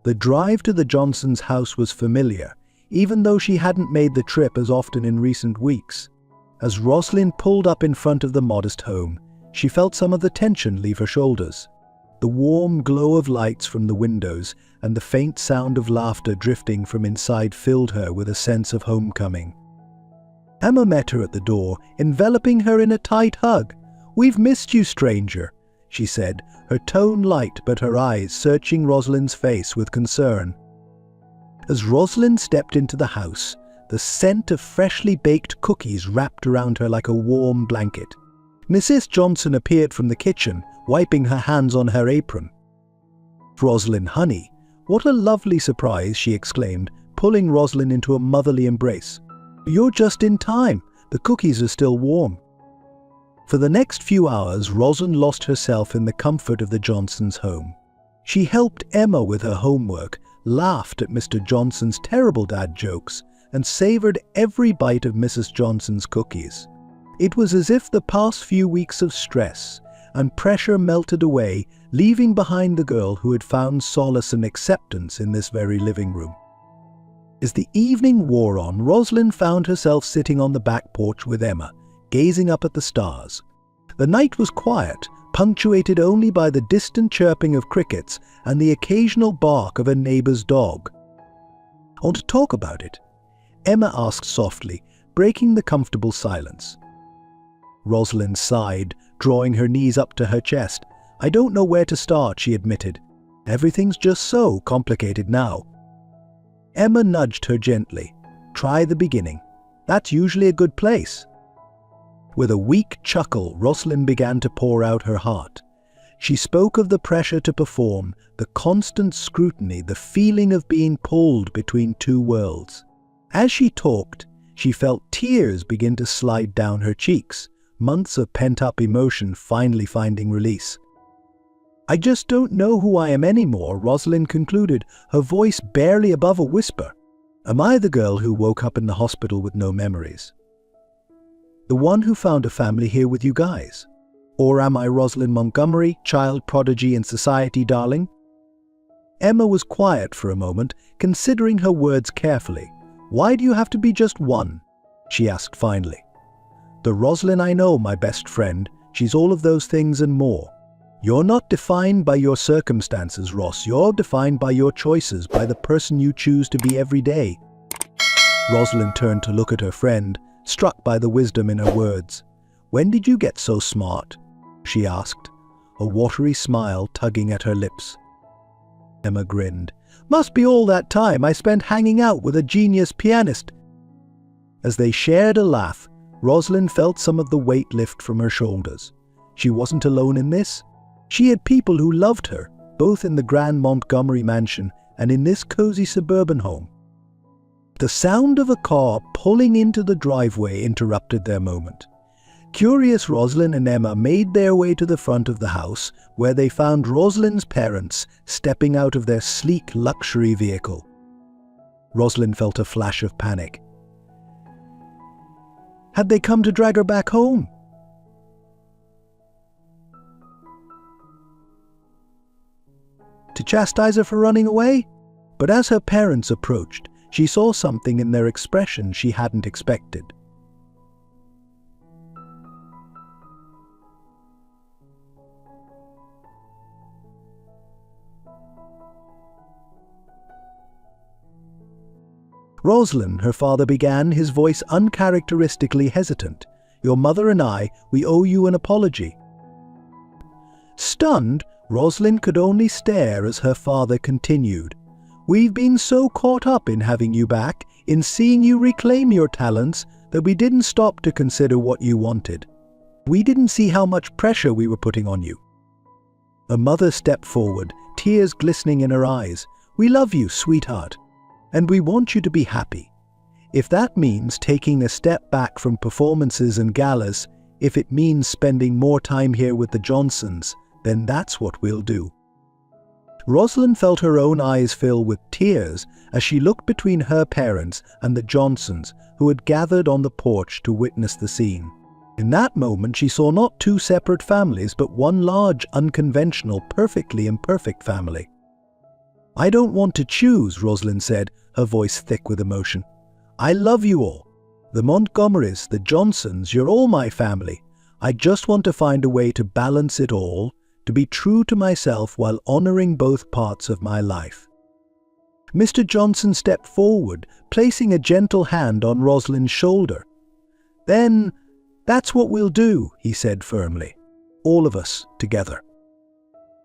The drive to the Johnsons' house was familiar, even though she hadn't made the trip as often in recent weeks. As Rosalind pulled up in front of the modest home, she felt some of the tension leave her shoulders. The warm glow of lights from the windows and the faint sound of laughter drifting from inside filled her with a sense of homecoming. Emma met her at the door, enveloping her in a tight hug. "We've missed you, stranger," she said, her tone light but her eyes searching Rosalind's face with concern. As Rosalind stepped into the house, the scent of freshly baked cookies wrapped around her like a warm blanket. Mrs. Johnson appeared from the kitchen, wiping her hands on her apron. "Rosalind, honey, what a lovely surprise," she exclaimed, pulling Rosalind into a motherly embrace. "You're just in time. The cookies are still warm." For the next few hours, Rosalind lost herself in the comfort of the Johnsons' home. She helped Emma with her homework, laughed at Mr. Johnson's terrible dad jokes, and savored every bite of Mrs. Johnson's cookies. It was as if the past few weeks of stress and pressure melted away, leaving behind the girl who had found solace and acceptance in this very living room. As the evening wore on, Rosalind found herself sitting on the back porch with Emma, gazing up at the stars. The night was quiet, punctuated only by the distant chirping of crickets and the occasional bark of a neighbor's dog. "I want to talk about it," Emma asked softly, breaking the comfortable silence. Rosalind sighed, drawing her knees up to her chest. "I don't know where to start," she admitted. "Everything's just so complicated now." Emma nudged her gently. "Try the beginning. That's usually a good place." With a weak chuckle, Rosalind began to pour out her heart. She spoke of the pressure to perform, the constant scrutiny, the feeling of being pulled between two worlds. As she talked, she felt tears begin to slide down her cheeks, months of pent-up emotion finally finding release. "I just don't know who I am anymore," Rosalind concluded, her voice barely above a whisper. "Am I the girl who woke up in the hospital with no memories? The one who found a family here with you guys? Or am I Rosalind Montgomery, child prodigy and society darling?" Emma was quiet for a moment, considering her words carefully. "Why do you have to be just one?" she asked finally. "The Rosalind I know, my best friend, she's all of those things and more. You're not defined by your circumstances, Ross. You're defined by your choices, by the person you choose to be every day." Rosalind turned to look at her friend, struck by the wisdom in her words. "When did you get so smart?" she asked, a watery smile tugging at her lips. Emma grinned. "Must be all that time I spent hanging out with a genius pianist." As they shared a laugh, Rosalind felt some of the weight lift from her shoulders. She wasn't alone in this. She had people who loved her, both in the grand Montgomery mansion and in this cozy suburban home. The sound of a car pulling into the driveway interrupted their moment. Curious, Rosalind and Emma made their way to the front of the house, where they found Rosalind's parents stepping out of their sleek luxury vehicle. Rosalind felt a flash of panic. Had they come to drag her back home? To chastise her for running away? But as her parents approached, she saw something in their expression she hadn't expected. "Rosalind," her father began, his voice uncharacteristically hesitant, "your mother and I, we owe you an apology." Stunned, Rosalind could only stare as her father continued. "We've been so caught up in having you back, in seeing you reclaim your talents, that we didn't stop to consider what you wanted. We didn't see how much pressure we were putting on you." A mother stepped forward, tears glistening in her eyes. "We love you, sweetheart. And we want you to be happy. If that means taking a step back from performances and galas, if it means spending more time here with the Johnsons, then that's what we'll do." Rosalind felt her own eyes fill with tears as she looked between her parents and the Johnsons, who had gathered on the porch to witness the scene. In that moment, she saw not two separate families, but one large, unconventional, perfectly imperfect family. "I don't want to choose," Rosalind said, her voice thick with emotion. "I love you all. The Montgomerys, the Johnsons, you're all my family. I just want to find a way to balance it all, to be true to myself while honoring both parts of my life." Mr. Johnson stepped forward, placing a gentle hand on Rosalind's shoulder. "Then, that's what we'll do," he said firmly. "All of us together."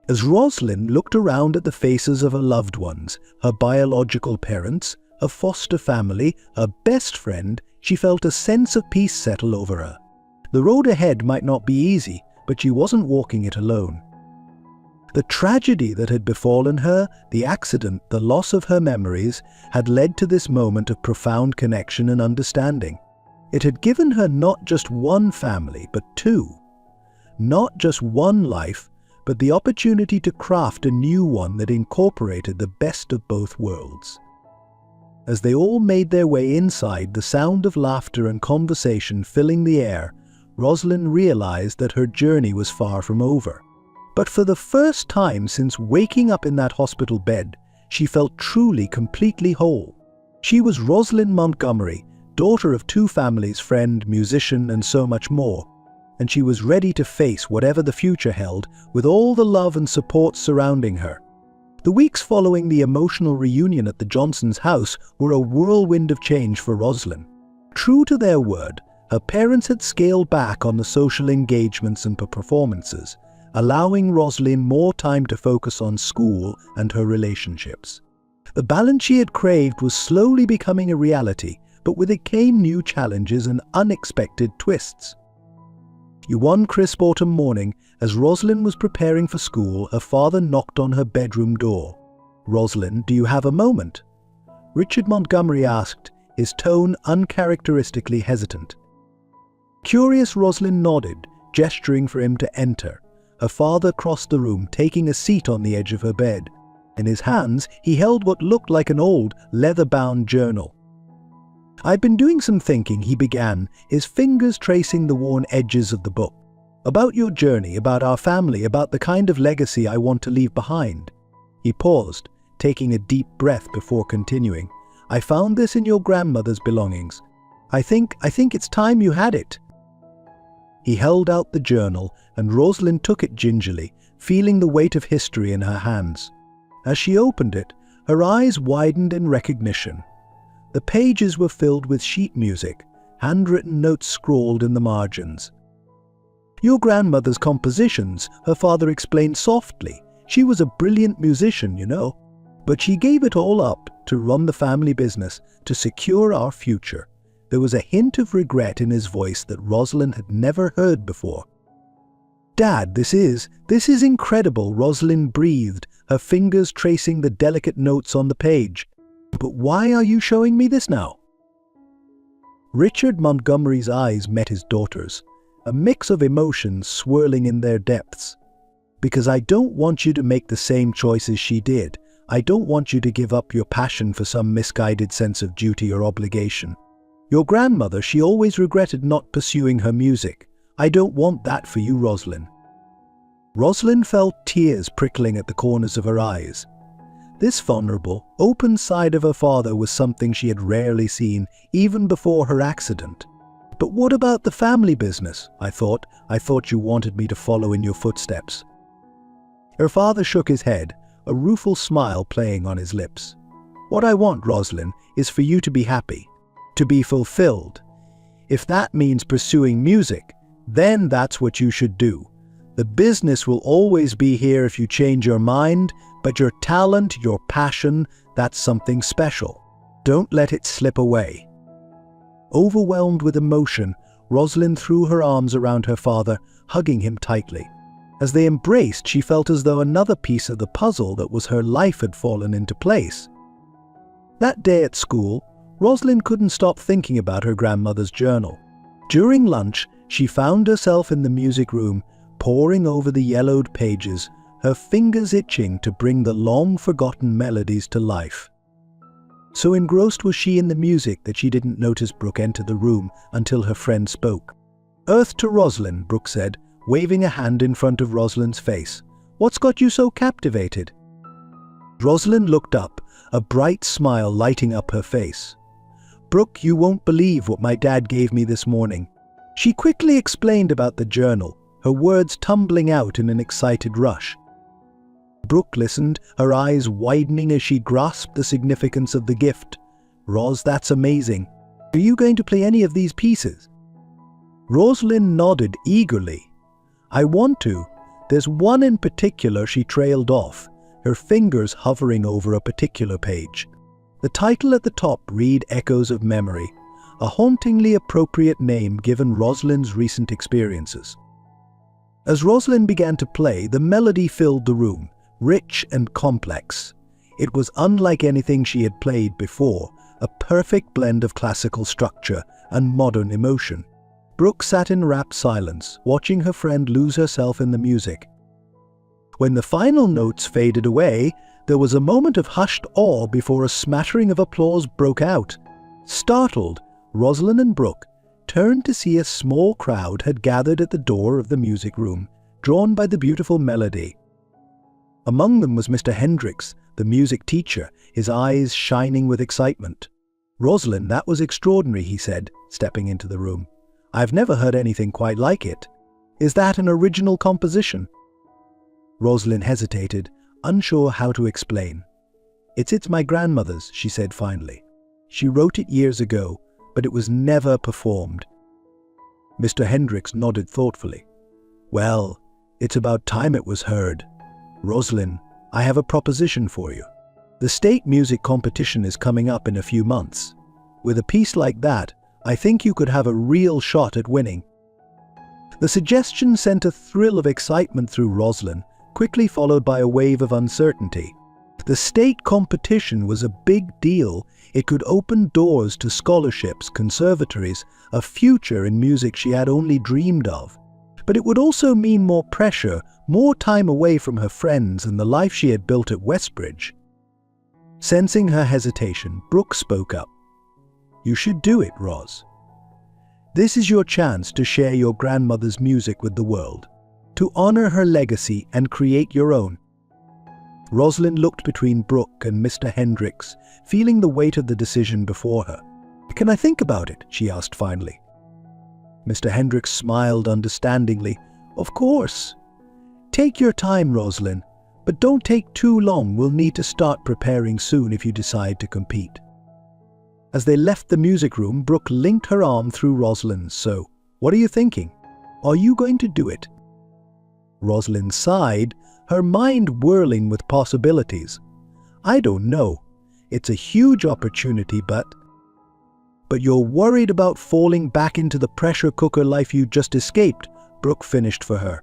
As Rosalind looked around at the faces of her loved ones, her biological parents, her foster family, her best friend, she felt a sense of peace settle over her. The road ahead might not be easy, but she wasn't walking it alone. The tragedy that had befallen her, the accident, the loss of her memories, had led to this moment of profound connection and understanding. It had given her not just one family, but two. Not just one life, but the opportunity to craft a new one that incorporated the best of both worlds. As they all made their way inside, the sound of laughter and conversation filling the air, Rosalind realized that her journey was far from over. But for the first time since waking up in that hospital bed, she felt truly, completely whole. She was Rosalind Montgomery, daughter of two families, friend, musician, and so much more, and she was ready to face whatever the future held with all the love and support surrounding her. The weeks following the emotional reunion at the Johnsons' house were a whirlwind of change for Rosalind. True to their word, her parents had scaled back on the social engagements and performances, allowing Rosalind more time to focus on school and her relationships. The balance she had craved was slowly becoming a reality, but with it came new challenges and unexpected twists. One crisp autumn morning, as Rosalind was preparing for school, her father knocked on her bedroom door. "Rosalind, do you have a moment?" Richard Montgomery asked, his tone uncharacteristically hesitant. Curious, Rosalind nodded, gesturing for him to enter. Her father crossed the room, taking a seat on the edge of her bed. In his hands, he held what looked like an old, leather-bound journal. "I've been doing some thinking," he began, his fingers tracing the worn edges of the book. "About your journey, about our family, about the kind of legacy I want to leave behind." He paused, taking a deep breath before continuing. "I found this in your grandmother's belongings. I think it's time you had it." He held out the journal, and Rosalind took it gingerly, feeling the weight of history in her hands. As she opened it, her eyes widened in recognition. The pages were filled with sheet music, handwritten notes scrawled in the margins. "Your grandmother's compositions," her father explained softly. "She was a brilliant musician, you know. But she gave it all up to run the family business, to secure our future." There was a hint of regret in his voice that Rosalind had never heard before. "Dad, this is incredible," Rosalind breathed, her fingers tracing the delicate notes on the page. "But why are you showing me this now?" Richard Montgomery's eyes met his daughter's, a mix of emotions swirling in their depths. "Because I don't want you to make the same choices she did. I don't want you to give up your passion for some misguided sense of duty or obligation. Your grandmother, she always regretted not pursuing her music. I don't want that for you, Rosalind." Rosalind felt tears prickling at the corners of her eyes. This vulnerable, open side of her father was something she had rarely seen, even before her accident. "But what about the family business? I thought you wanted me to follow in your footsteps." Her father shook his head, a rueful smile playing on his lips. "What I want, Rosalind, is for you to be happy, to be fulfilled. If that means pursuing music, then that's what you should do. The business will always be here if you change your mind, but your talent, your passion, that's something special. Don't let it slip away." Overwhelmed with emotion, Rosalind threw her arms around her father, hugging him tightly. As they embraced, she felt as though another piece of the puzzle that was her life had fallen into place. That day at school, Rosalind couldn't stop thinking about her grandmother's journal. During lunch, she found herself in the music room, poring over the yellowed pages, her fingers itching to bring the long-forgotten melodies to life. So engrossed was she in the music that she didn't notice Brooke enter the room until her friend spoke. "Earth to Rosalind," Brooke said, waving a hand in front of Rosalind's face. "What's got you so captivated?" Rosalind looked up, a bright smile lighting up her face. "Brooke, you won't believe what my dad gave me this morning." She quickly explained about the journal, her words tumbling out in an excited rush. Brooke listened, her eyes widening as she grasped the significance of the gift. "Ros, that's amazing. Are you going to play any of these pieces?" Rosalind nodded eagerly. "I want to. There's one in particular," she trailed off, her fingers hovering over a particular page. The title at the top read Echoes of Memory, a hauntingly appropriate name given Rosalind's recent experiences. As Rosalind began to play, the melody filled the room, rich and complex. It was unlike anything she had played before, a perfect blend of classical structure and modern emotion. Brooke sat in rapt silence, watching her friend lose herself in the music. When the final notes faded away, there was a moment of hushed awe before a smattering of applause broke out. Startled, Rosalind and Brooke turned to see a small crowd had gathered at the door of the music room, drawn by the beautiful melody. Among them was Mr. Hendricks, the music teacher, his eyes shining with excitement. "Rosalind, that was extraordinary," he said, stepping into the room. "I've never heard anything quite like it. Is that an original composition?" Rosalind hesitated, unsure how to explain. It's my grandmother's," she said finally. "She wrote it years ago, but it was never performed." Mr. Hendricks nodded thoughtfully. "Well, it's about time it was heard. Rosalind, I have a proposition for you. The state music competition is coming up in a few months. With a piece like that, I think you could have a real shot at winning." The suggestion sent a thrill of excitement through Rosalind, quickly followed by a wave of uncertainty. The state competition was a big deal. It could open doors to scholarships, conservatories, a future in music she had only dreamed of. But it would also mean more pressure, more time away from her friends and the life she had built at Westbridge. Sensing her hesitation, Brooke spoke up. "You should do it, Ros. This is your chance to share your grandmother's music with the world, to honor her legacy and create your own." Rosalind looked between Brooke and Mr. Hendricks, feeling the weight of the decision before her. "Can I think about it?" she asked finally. Mr. Hendricks smiled understandingly. "Of course. Take your time, Rosalind, but don't take too long. We'll need to start preparing soon if you decide to compete." As they left the music room, Brooke linked her arm through Rosalind's. "So, what are you thinking? Are you going to do it?" Rosalind sighed, her mind whirling with possibilities. "I don't know. It's a huge opportunity, but you're worried about falling back into the pressure cooker life you just escaped," Brooke finished for her.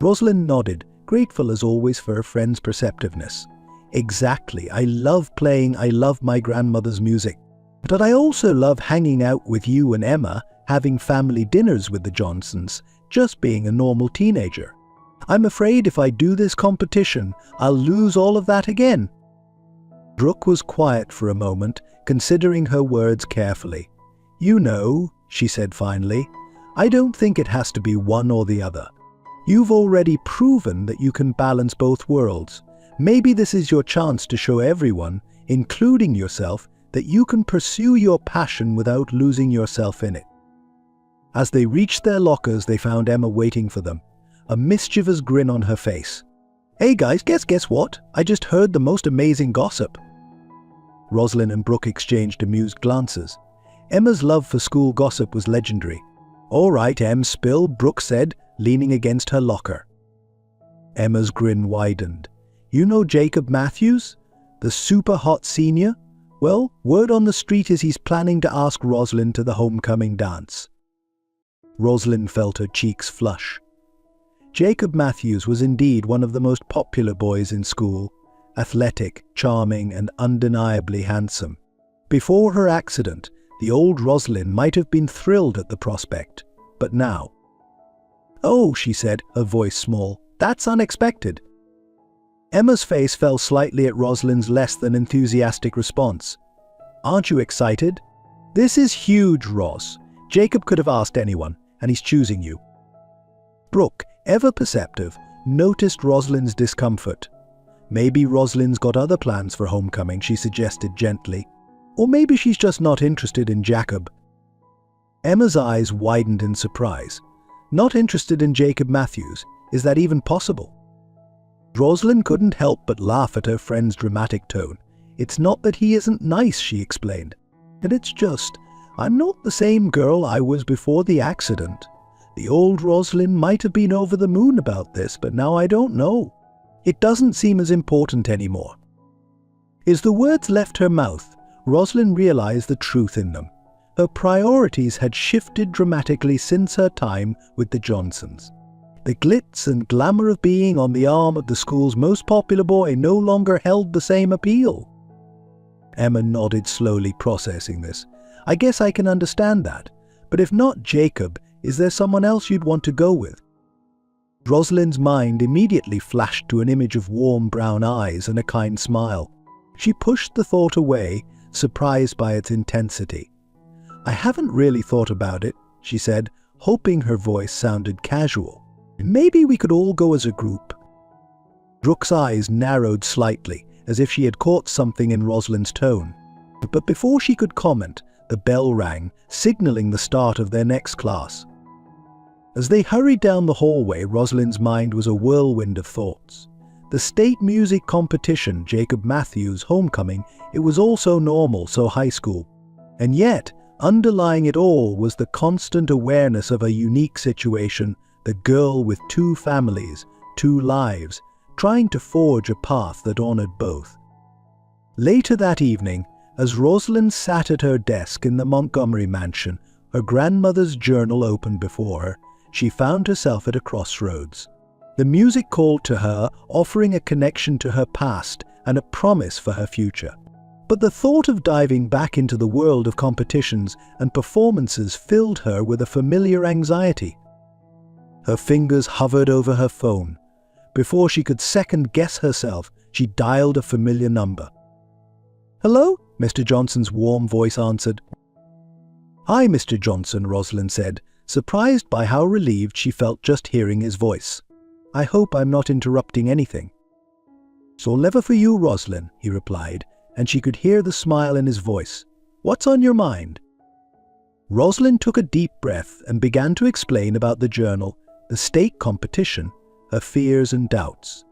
Rosalind nodded, grateful as always for her friend's perceptiveness. "Exactly. I love playing, I love my grandmother's music. But I also love hanging out with you and Emma, having family dinners with the Johnsons, just being a normal teenager. I'm afraid if I do this competition, I'll lose all of that again." Brooke was quiet for a moment, considering her words carefully. "You know," she said finally, "I don't think it has to be one or the other. You've already proven that you can balance both worlds. Maybe this is your chance to show everyone, including yourself, that you can pursue your passion without losing yourself in it." As they reached their lockers, they found Emma waiting for them, a mischievous grin on her face. "Hey guys, guess what? I just heard the most amazing gossip." Rosalind and Brooke exchanged amused glances. Emma's love for school gossip was legendary. "All right, Em, spill," Brooke said, leaning against her locker. Emma's grin widened. "You know Jacob Matthews? The super hot senior? Well, word on the street is he's planning to ask Rosalind to the homecoming dance." Rosalind felt her cheeks flush. Jacob Matthews was indeed one of the most popular boys in school, athletic, charming, and undeniably handsome. Before her accident, the old Rosalind might have been thrilled at the prospect, but now— "Oh," she said, her voice small, "that's unexpected." Emma's face fell slightly at Rosalind's less than enthusiastic response. "Aren't you excited? This is huge, Ros. Jacob could have asked anyone, and he's choosing you." Brooke, ever perceptive, noticed Rosalind's discomfort. "Maybe Rosalind's got other plans for homecoming," she suggested gently. "Or maybe she's just not interested in Jacob." Emma's eyes widened in surprise. "Not interested in Jacob Matthews? Is that even possible?" Rosalind couldn't help but laugh at her friend's dramatic tone. "It's not that he isn't nice," she explained. "And it's just, I'm not the same girl I was before the accident. The old Rosalind might have been over the moon about this, but now I don't know. It doesn't seem as important anymore." As the words left her mouth, Rosalind realized the truth in them. Her priorities had shifted dramatically since her time with the Johnsons. The glitz and glamour of being on the arm of the school's most popular boy no longer held the same appeal. Emma nodded slowly, processing this. "I guess I can understand that. But if not Jacob, is there someone else you'd want to go with?" Rosalind's mind immediately flashed to an image of warm brown eyes and a kind smile. She pushed the thought away, surprised by its intensity. "I haven't really thought about it," she said, hoping her voice sounded casual. "Maybe we could all go as a group." Brooke's eyes narrowed slightly, as if she had caught something in Rosalind's tone. But before she could comment, the bell rang, signaling the start of their next class. As they hurried down the hallway, Rosalind's mind was a whirlwind of thoughts. The state music competition, Jacob Matthews' homecoming, it was all so normal, so high school. And yet, underlying it all was the constant awareness of a unique situation, the girl with two families, two lives, trying to forge a path that honored both. Later that evening, as Rosalind sat at her desk in the Montgomery mansion, her grandmother's journal open before her, she found herself at a crossroads. The music called to her, offering a connection to her past and a promise for her future. But the thought of diving back into the world of competitions and performances filled her with a familiar anxiety. Her fingers hovered over her phone. Before she could second-guess herself, she dialed a familiar number. "Hello?" Mr. Johnson's warm voice answered. "Hi, Mr. Johnson," Rosalind said, surprised by how relieved she felt just hearing his voice. "I hope I'm not interrupting anything." "It's all never for you, Rosalind," he replied, and she could hear the smile in his voice. "What's on your mind?" Rosalind took a deep breath and began to explain about the journal, the state competition, her fears and doubts.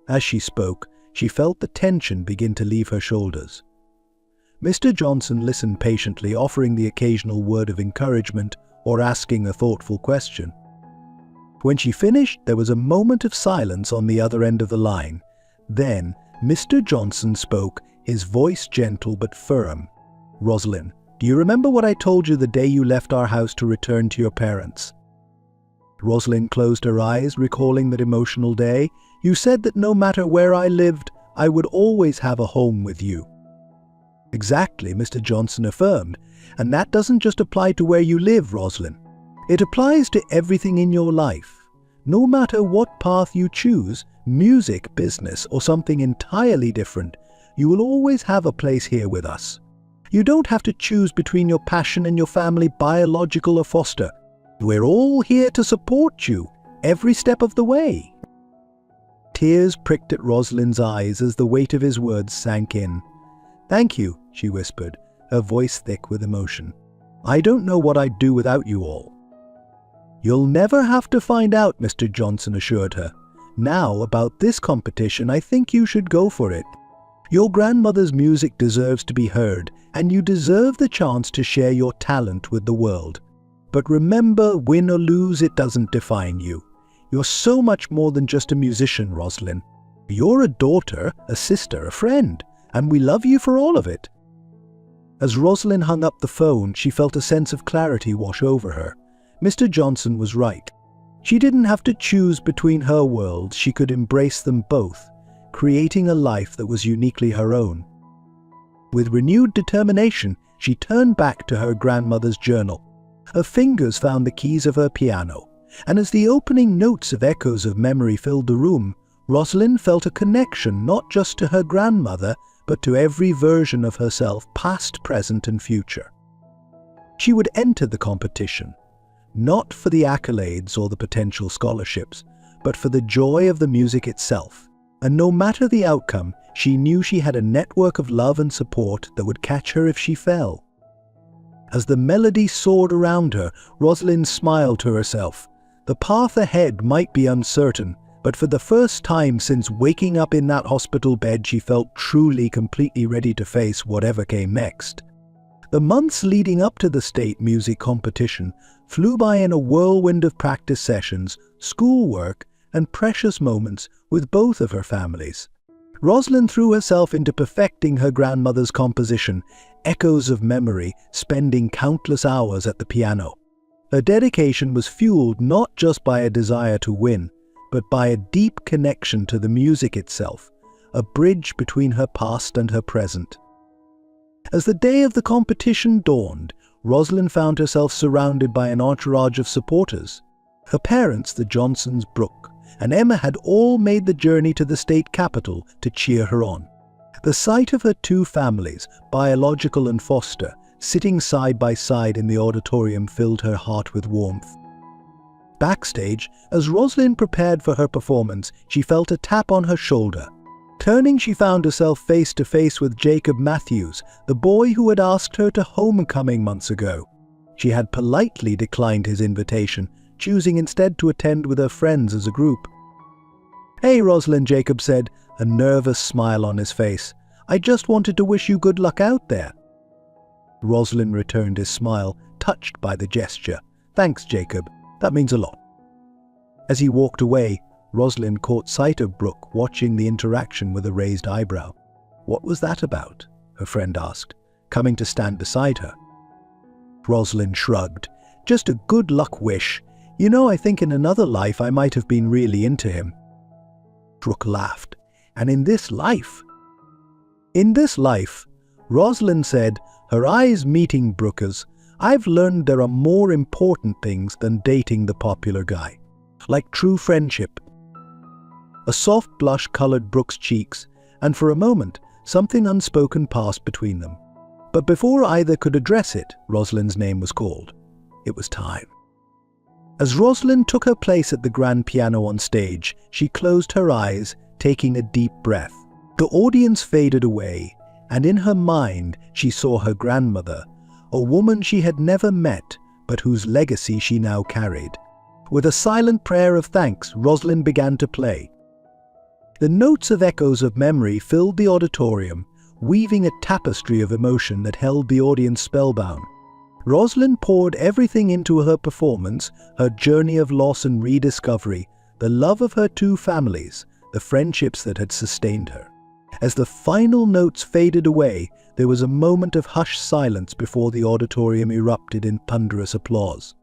As she spoke, she felt the tension begin to leave her shoulders. Mr. Johnson listened patiently, offering the occasional word of encouragement or asking a thoughtful question. When she finished, there was a moment of silence on the other end of the line. Then, Mr. Johnson spoke, his voice gentle but firm. "Rosalind, do you remember what I told you the day you left our house to return to your parents?" Rosalind closed her eyes, recalling that emotional day. "You said that no matter where I lived, I would always have a home with you." "Exactly," Mr. Johnson affirmed. "And that doesn't just apply to where you live, Rosalind. It applies to everything in your life. No matter what path you choose, music, business, or something entirely different, you will always have a place here with us. You don't have to choose between your passion and your family, biological or foster. We're all here to support you, every step of the way." Tears pricked at Rosalind's eyes as the weight of his words sank in. "Thank you," she whispered, her voice thick with emotion. "I don't know what I'd do without you all." "You'll never have to find out," Mr. Johnson assured her. "Now, about this competition, I think you should go for it. Your grandmother's music deserves to be heard, and you deserve the chance to share your talent with the world. But remember, win or lose, it doesn't define you. You're so much more than just a musician, Rosalind. You're a daughter, a sister, a friend, and we love you for all of it." As Rosalind hung up the phone, she felt a sense of clarity wash over her. Mr. Johnson was right. She didn't have to choose between her worlds, she could embrace them both, creating a life that was uniquely her own. With renewed determination, she turned back to her grandmother's journal. Her fingers found the keys of her piano, and as the opening notes of echoes of memory filled the room, Rosalind felt a connection not just to her grandmother, but to every version of herself, past, present, and future. She would enter the competition, not for the accolades or the potential scholarships, but for the joy of the music itself. And no matter the outcome, she knew she had a network of love and support that would catch her if she fell. As the melody soared around her, Rosalind smiled to herself. The path ahead might be uncertain, but for the first time since waking up in that hospital bed, she felt truly, completely ready to face whatever came next. The months leading up to the state music competition flew by in a whirlwind of practice sessions, schoolwork, and precious moments with both of her families. Rosalind threw herself into perfecting her grandmother's composition, echoes of memory, spending countless hours at the piano. Her dedication was fueled not just by a desire to win, but by a deep connection to the music itself, a bridge between her past and her present. As the day of the competition dawned, Rosalind found herself surrounded by an entourage of supporters. Her parents, the Johnsons, Brooke, and Emma had all made the journey to the state capital to cheer her on. The sight of her two families, biological and foster, sitting side by side in the auditorium filled her heart with warmth. Backstage, as Rosalind prepared for her performance, she felt a tap on her shoulder. Turning, she found herself face to face with Jacob Matthews, the boy who had asked her to homecoming months ago. She had politely declined his invitation, choosing instead to attend with her friends as a group. "Hey, Rosalind," Jacob said, a nervous smile on his face. "I just wanted to wish you good luck out there." Rosalind returned his smile, touched by the gesture. "Thanks, Jacob. That means a lot." As he walked away, Rosalind caught sight of Brooke watching the interaction with a raised eyebrow. "What was that about?" her friend asked, coming to stand beside her. Rosalind shrugged. "Just a good luck wish. You know, I think in another life I might have been really into him." Brooke laughed. "And in this life?" "In this life," Rosalind said, her eyes meeting Brooke's, "I've learned there are more important things than dating the popular guy. Like true friendship." A soft blush colored Brooke's cheeks, and for a moment, something unspoken passed between them. But before either could address it, Rosalind's name was called. It was time. As Rosalind took her place at the grand piano on stage, she closed her eyes, taking a deep breath. The audience faded away, and in her mind she saw her grandmother, a woman she had never met, but whose legacy she now carried. With a silent prayer of thanks, Rosalind began to play. The notes of echoes of memory filled the auditorium, weaving a tapestry of emotion that held the audience spellbound. Rosalind poured everything into her performance, her journey of loss and rediscovery, the love of her two families, the friendships that had sustained her. As the final notes faded away, there was a moment of hushed silence before the auditorium erupted in thunderous applause.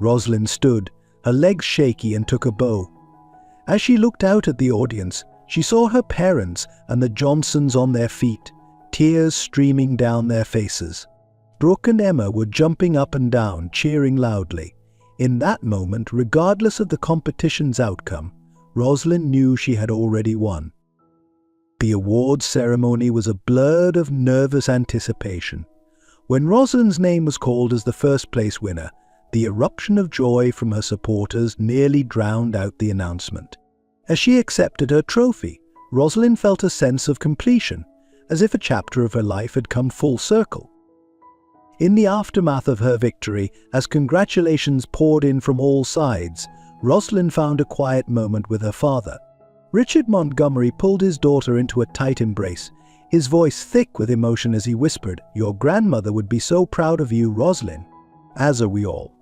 Rosalind stood, her legs shaky, and took a bow. As she looked out at the audience, she saw her parents and the Johnsons on their feet, tears streaming down their faces. Brooke and Emma were jumping up and down, cheering loudly. In that moment, regardless of the competition's outcome, Rosalind knew she had already won. The awards ceremony was a blur of nervous anticipation. When Rosalind's name was called as the first place winner, the eruption of joy from her supporters nearly drowned out the announcement. As she accepted her trophy, Rosalind felt a sense of completion, as if a chapter of her life had come full circle. In the aftermath of her victory, as congratulations poured in from all sides, Rosalind found a quiet moment with her father. Richard Montgomery pulled his daughter into a tight embrace, his voice thick with emotion as he whispered, "Your grandmother would be so proud of you, Rosalind, as are we all."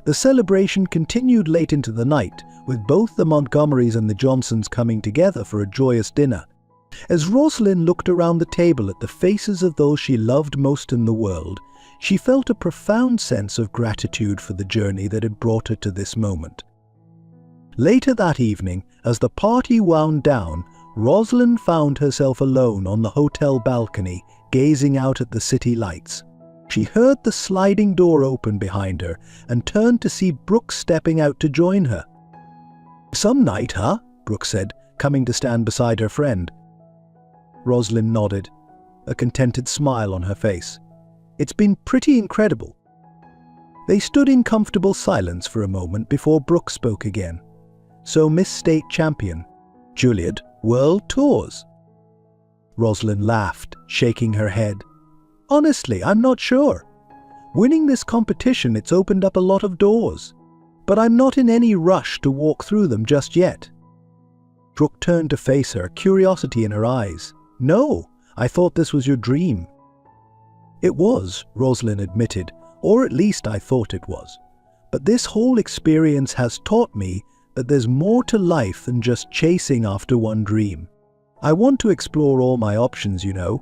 The celebration continued late into the night, with both the Montgomerys and the Johnsons coming together for a joyous dinner. As Rosalind looked around the table at the faces of those she loved most in the world, she felt a profound sense of gratitude for the journey that had brought her to this moment. Later that evening, as the party wound down, Rosalind found herself alone on the hotel balcony, gazing out at the city lights. She heard the sliding door open behind her and turned to see Brooke stepping out to join her. "Some night, huh?" Brooke said, coming to stand beside her friend. Rosalind nodded, a contented smile on her face. "It's been pretty incredible." They stood in comfortable silence for a moment before Brooke spoke again. "So, Miss State Champion, Juliet, World Tours?" Rosalind laughed, shaking her head. "Honestly, I'm not sure. Winning this competition, it's opened up a lot of doors. But I'm not in any rush to walk through them just yet." Brooke turned to face her, curiosity in her eyes. "No, I thought this was your dream." "It was," Rosalind admitted, "or at least I thought it was. But this whole experience has taught me that there's more to life than just chasing after one dream. I want to explore all my options, you know.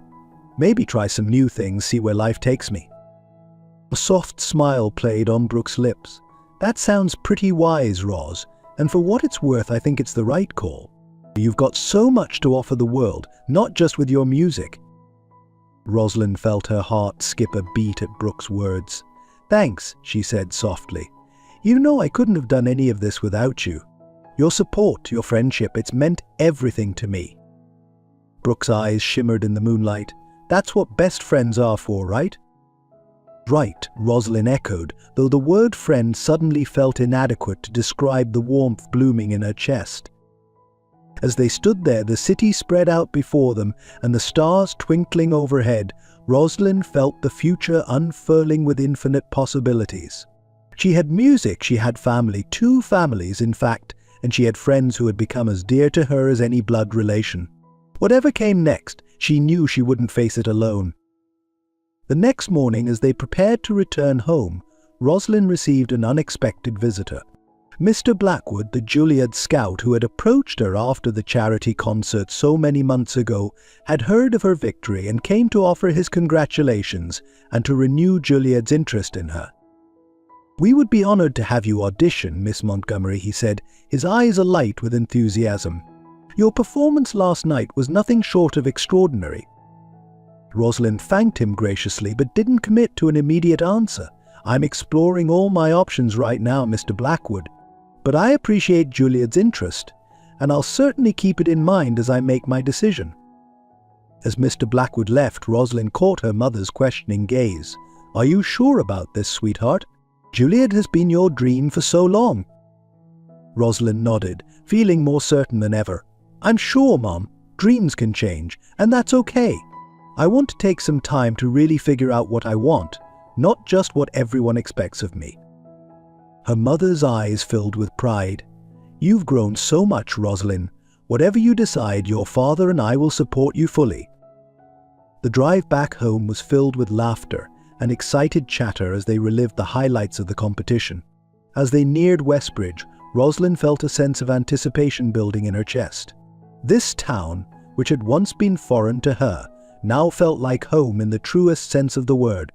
Maybe try some new things, see where life takes me." A soft smile played on Brooke's lips. "That sounds pretty wise, Ros, and for what it's worth, I think it's the right call. You've got so much to offer the world, not just with your music." Rosalind felt her heart skip a beat at Brooke's words. "Thanks," she said softly. "You know I couldn't have done any of this without you. Your support, your friendship, it's meant everything to me." Brooke's eyes shimmered in the moonlight. "That's what best friends are for, right?" "Right," Rosalind echoed, though the word friend suddenly felt inadequate to describe the warmth blooming in her chest. As they stood there, the city spread out before them and the stars twinkling overhead, Rosalind felt the future unfurling with infinite possibilities. She had music, she had family, 2 families in fact, and she had friends who had become as dear to her as any blood relation. Whatever came next, she knew she wouldn't face it alone. The next morning, as they prepared to return home, Rosalind received an unexpected visitor. Mr. Blackwood, the Juilliard scout who had approached her after the charity concert so many months ago, had heard of her victory and came to offer his congratulations and to renew Juilliard's interest in her. "We would be honored to have you audition, Miss Montgomery," he said, his eyes alight with enthusiasm. "Your performance last night was nothing short of extraordinary." Rosalind thanked him graciously but didn't commit to an immediate answer. "I'm exploring all my options right now, Mr. Blackwood. But I appreciate Juilliard's interest, and I'll certainly keep it in mind as I make my decision." As Mr. Blackwood left, Rosalind caught her mother's questioning gaze. "Are you sure about this, sweetheart? Juilliard has been your dream for so long." Rosalind nodded, feeling more certain than ever. "I'm sure, Mom. Dreams can change, and that's okay. I want to take some time to really figure out what I want, not just what everyone expects of me." Her mother's eyes filled with pride. "You've grown so much, Rosalind. Whatever you decide, your father and I will support you fully." The drive back home was filled with laughter and excited chatter as they relived the highlights of the competition. As they neared Westbridge, Rosalind felt a sense of anticipation building in her chest. This town, which had once been foreign to her, now felt like home in the truest sense of the word.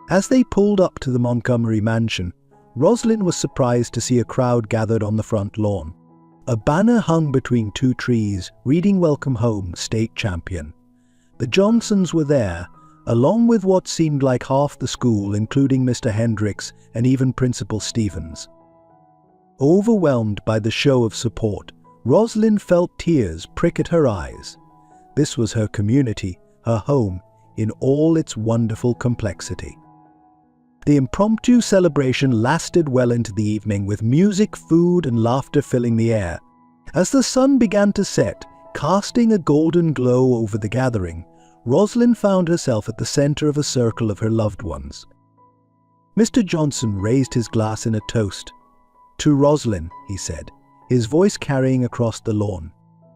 As they pulled up to the Montgomery mansion, Rosalind was surprised to see a crowd gathered on the front lawn. A banner hung between 2 trees, reading "Welcome Home, State Champion." The Johnsons were there, along with what seemed like half the school, including Mr. Hendricks and even Principal Stevens. Overwhelmed by the show of support, Rosalind felt tears prick at her eyes. This was her community, her home, in all its wonderful complexity. The impromptu celebration lasted well into the evening, with music, food, and laughter filling the air. As the sun began to set, casting a golden glow over the gathering, Rosalind found herself at the center of a circle of her loved ones. Mr. Johnson raised his glass in a toast. "To Rosalind," he said, his voice carrying across the lawn,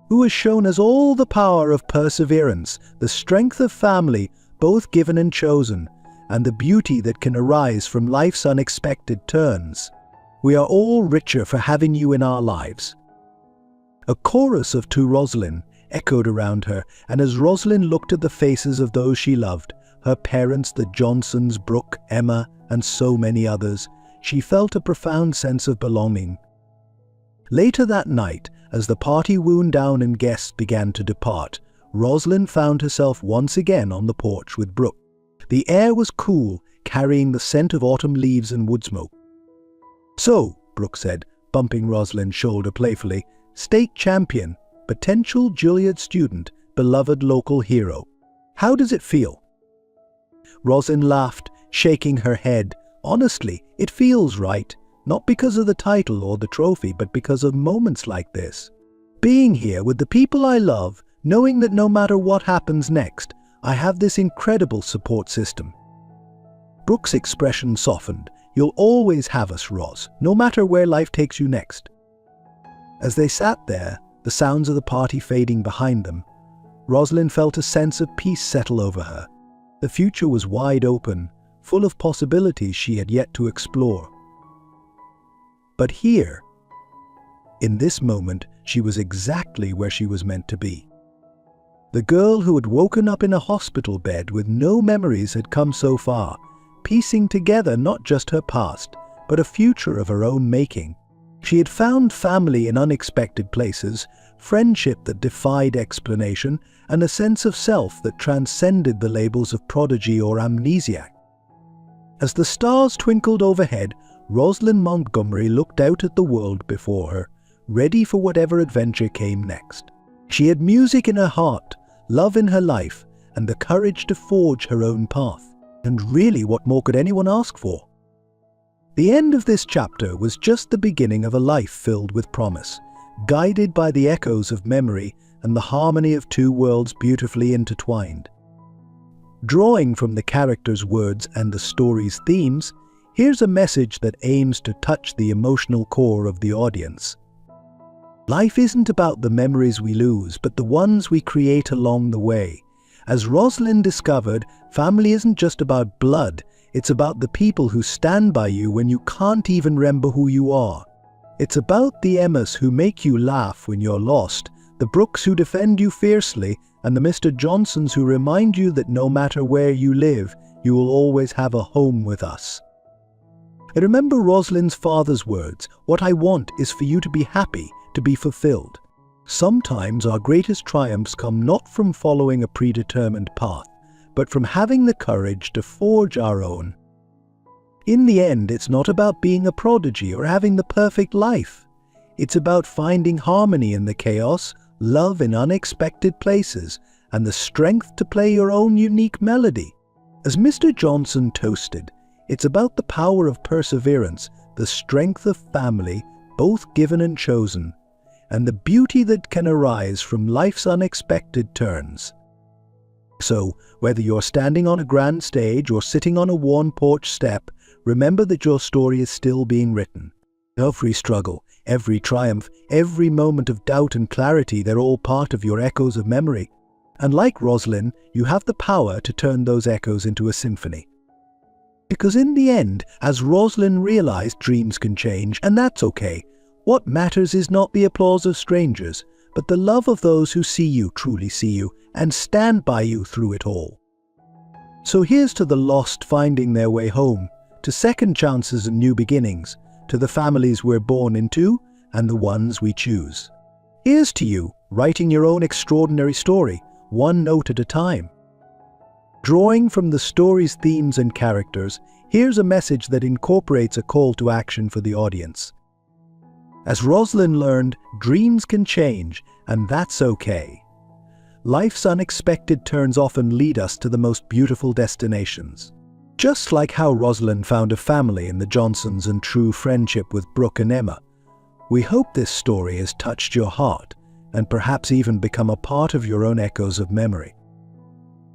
"who has shown us all the power of perseverance, the strength of family, both given and chosen, and the beauty that can arise from life's unexpected turns. We are all richer for having you in our lives." A chorus of "To Rosalind" echoed around her, and as Rosalind looked at the faces of those she loved, her parents, the Johnsons, Brooke, Emma, and so many others, she felt a profound sense of belonging. Later that night, as the party wound down and guests began to depart, Rosalind found herself once again on the porch with Brooke. The air was cool, carrying the scent of autumn leaves and wood smoke. "So," Brooke said, bumping Rosalind's shoulder playfully, "state champion, potential Juilliard student, beloved local hero. How does it feel?" Rosalind laughed, shaking her head. "Honestly, it feels right, not because of the title or the trophy, but because of moments like this. Being here with the people I love, knowing that no matter what happens next, I have this incredible support system." Brooke's expression softened. "You'll always have us, Ros, no matter where life takes you next." As they sat there, the sounds of the party fading behind them, Rosalind felt a sense of peace settle over her. The future was wide open, full of possibilities she had yet to explore. But here, in this moment, she was exactly where she was meant to be. The girl who had woken up in a hospital bed with no memories had come so far, piecing together not just her past, but a future of her own making. She had found family in unexpected places, friendship that defied explanation, and a sense of self that transcended the labels of prodigy or amnesiac. As the stars twinkled overhead, Rosalind Montgomery looked out at the world before her, ready for whatever adventure came next. She had music in her heart, love in her life, and the courage to forge her own path. And really, what more could anyone ask for? The end of this chapter was just the beginning of a life filled with promise. guided by the echoes of memory and the harmony of two worlds beautifully intertwined. Drawing from the characters' words and the story's themes, here's a message that aims to touch the emotional core of the audience. Life isn't about the memories we lose, but the ones we create along the way. As Rosalind discovered, family isn't just about blood, it's about the people who stand by you when you can't even remember who you are. It's about the Emmas who make you laugh when you're lost, the Brooks who defend you fiercely, and the Mr. Johnsons who remind you that no matter where you live, you will always have a home with us. I remember Rosalind's father's words, "What I want is for you to be happy, to be fulfilled." Sometimes our greatest triumphs come not from following a predetermined path, but from having the courage to forge our own. In the end, it's not about being a prodigy or having the perfect life. It's about finding harmony in the chaos, love in unexpected places, and the strength to play your own unique melody. As Mr. Johnson toasted, it's about the power of perseverance, the strength of family, both given and chosen, and the beauty that can arise from life's unexpected turns. So, whether you're standing on a grand stage or sitting on a worn porch step, remember that your story is still being written. Every struggle, every triumph, every moment of doubt and clarity, they're all part of your echoes of memory. And like Rosalind, you have the power to turn those echoes into a symphony. Because in the end, as Rosalind realized, dreams can change, and that's okay. What matters is not the applause of strangers, but the love of those who see you, truly see you, and stand by you through it all. So here's to the lost finding their way home, to second chances and new beginnings, to the families we're born into and the ones we choose. Here's to you, writing your own extraordinary story, one note at a time. Drawing from the story's themes and characters, here's a message that incorporates a call to action for the audience. As Rosalind learned, dreams can change, and that's okay. Life's unexpected turns often lead us to the most beautiful destinations. Just like how Rosalind found a family in the Johnsons and true friendship with Brooke and Emma, we hope this story has touched your heart and perhaps even become a part of your own echoes of memory.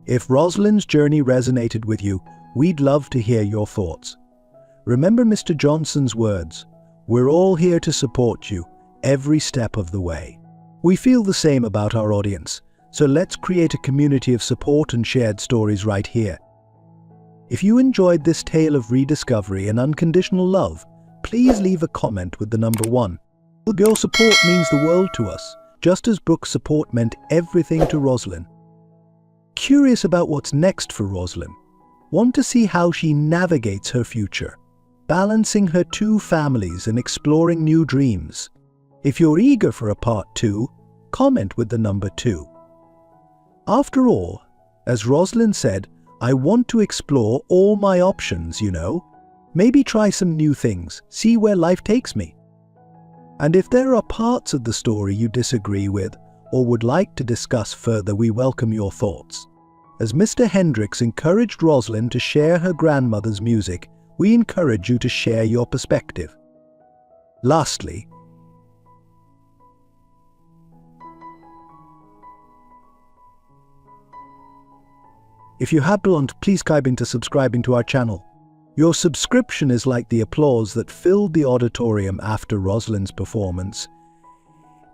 If Rosalind's journey resonated with you, we'd love to hear your thoughts. Remember Mr. Johnson's words, "We're all here to support you, every step of the way." We feel the same about our audience, so let's create a community of support and shared stories right here. If you enjoyed this tale of rediscovery and unconditional love, please leave a comment with the number 1. Your support means the world to us, just as Brooke's support meant everything to Rosalind. Curious about what's next for Rosalind? Want to see how she navigates her future, balancing her two families and exploring new dreams? If you're eager for a part 2, comment with the number 2. After all, as Rosalind said, I want to explore all my options, you know. Maybe try some new things, see where life takes me. And if there are parts of the story you disagree with or would like to discuss further, we welcome your thoughts. As Mr. Hendricks encouraged Rosalind to share her grandmother's music, we encourage you to share your perspective. Lastly, if you have belonged, please keep subscribing to our channel. Your subscription is like the applause that filled the auditorium after Rosalind's performance.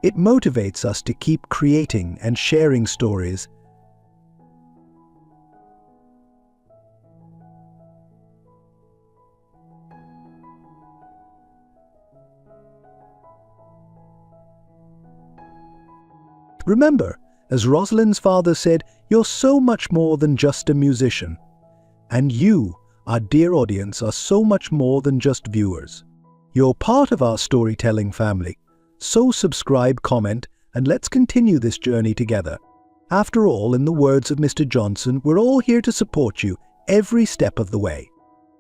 It motivates us to keep creating and sharing stories. Remember, as Rosalind's father said, you're so much more than just a musician. And you, our dear audience, are so much more than just viewers. You're part of our storytelling family. So subscribe, comment, and let's continue this journey together. After all, in the words of Mr. Johnson, we're all here to support you every step of the way.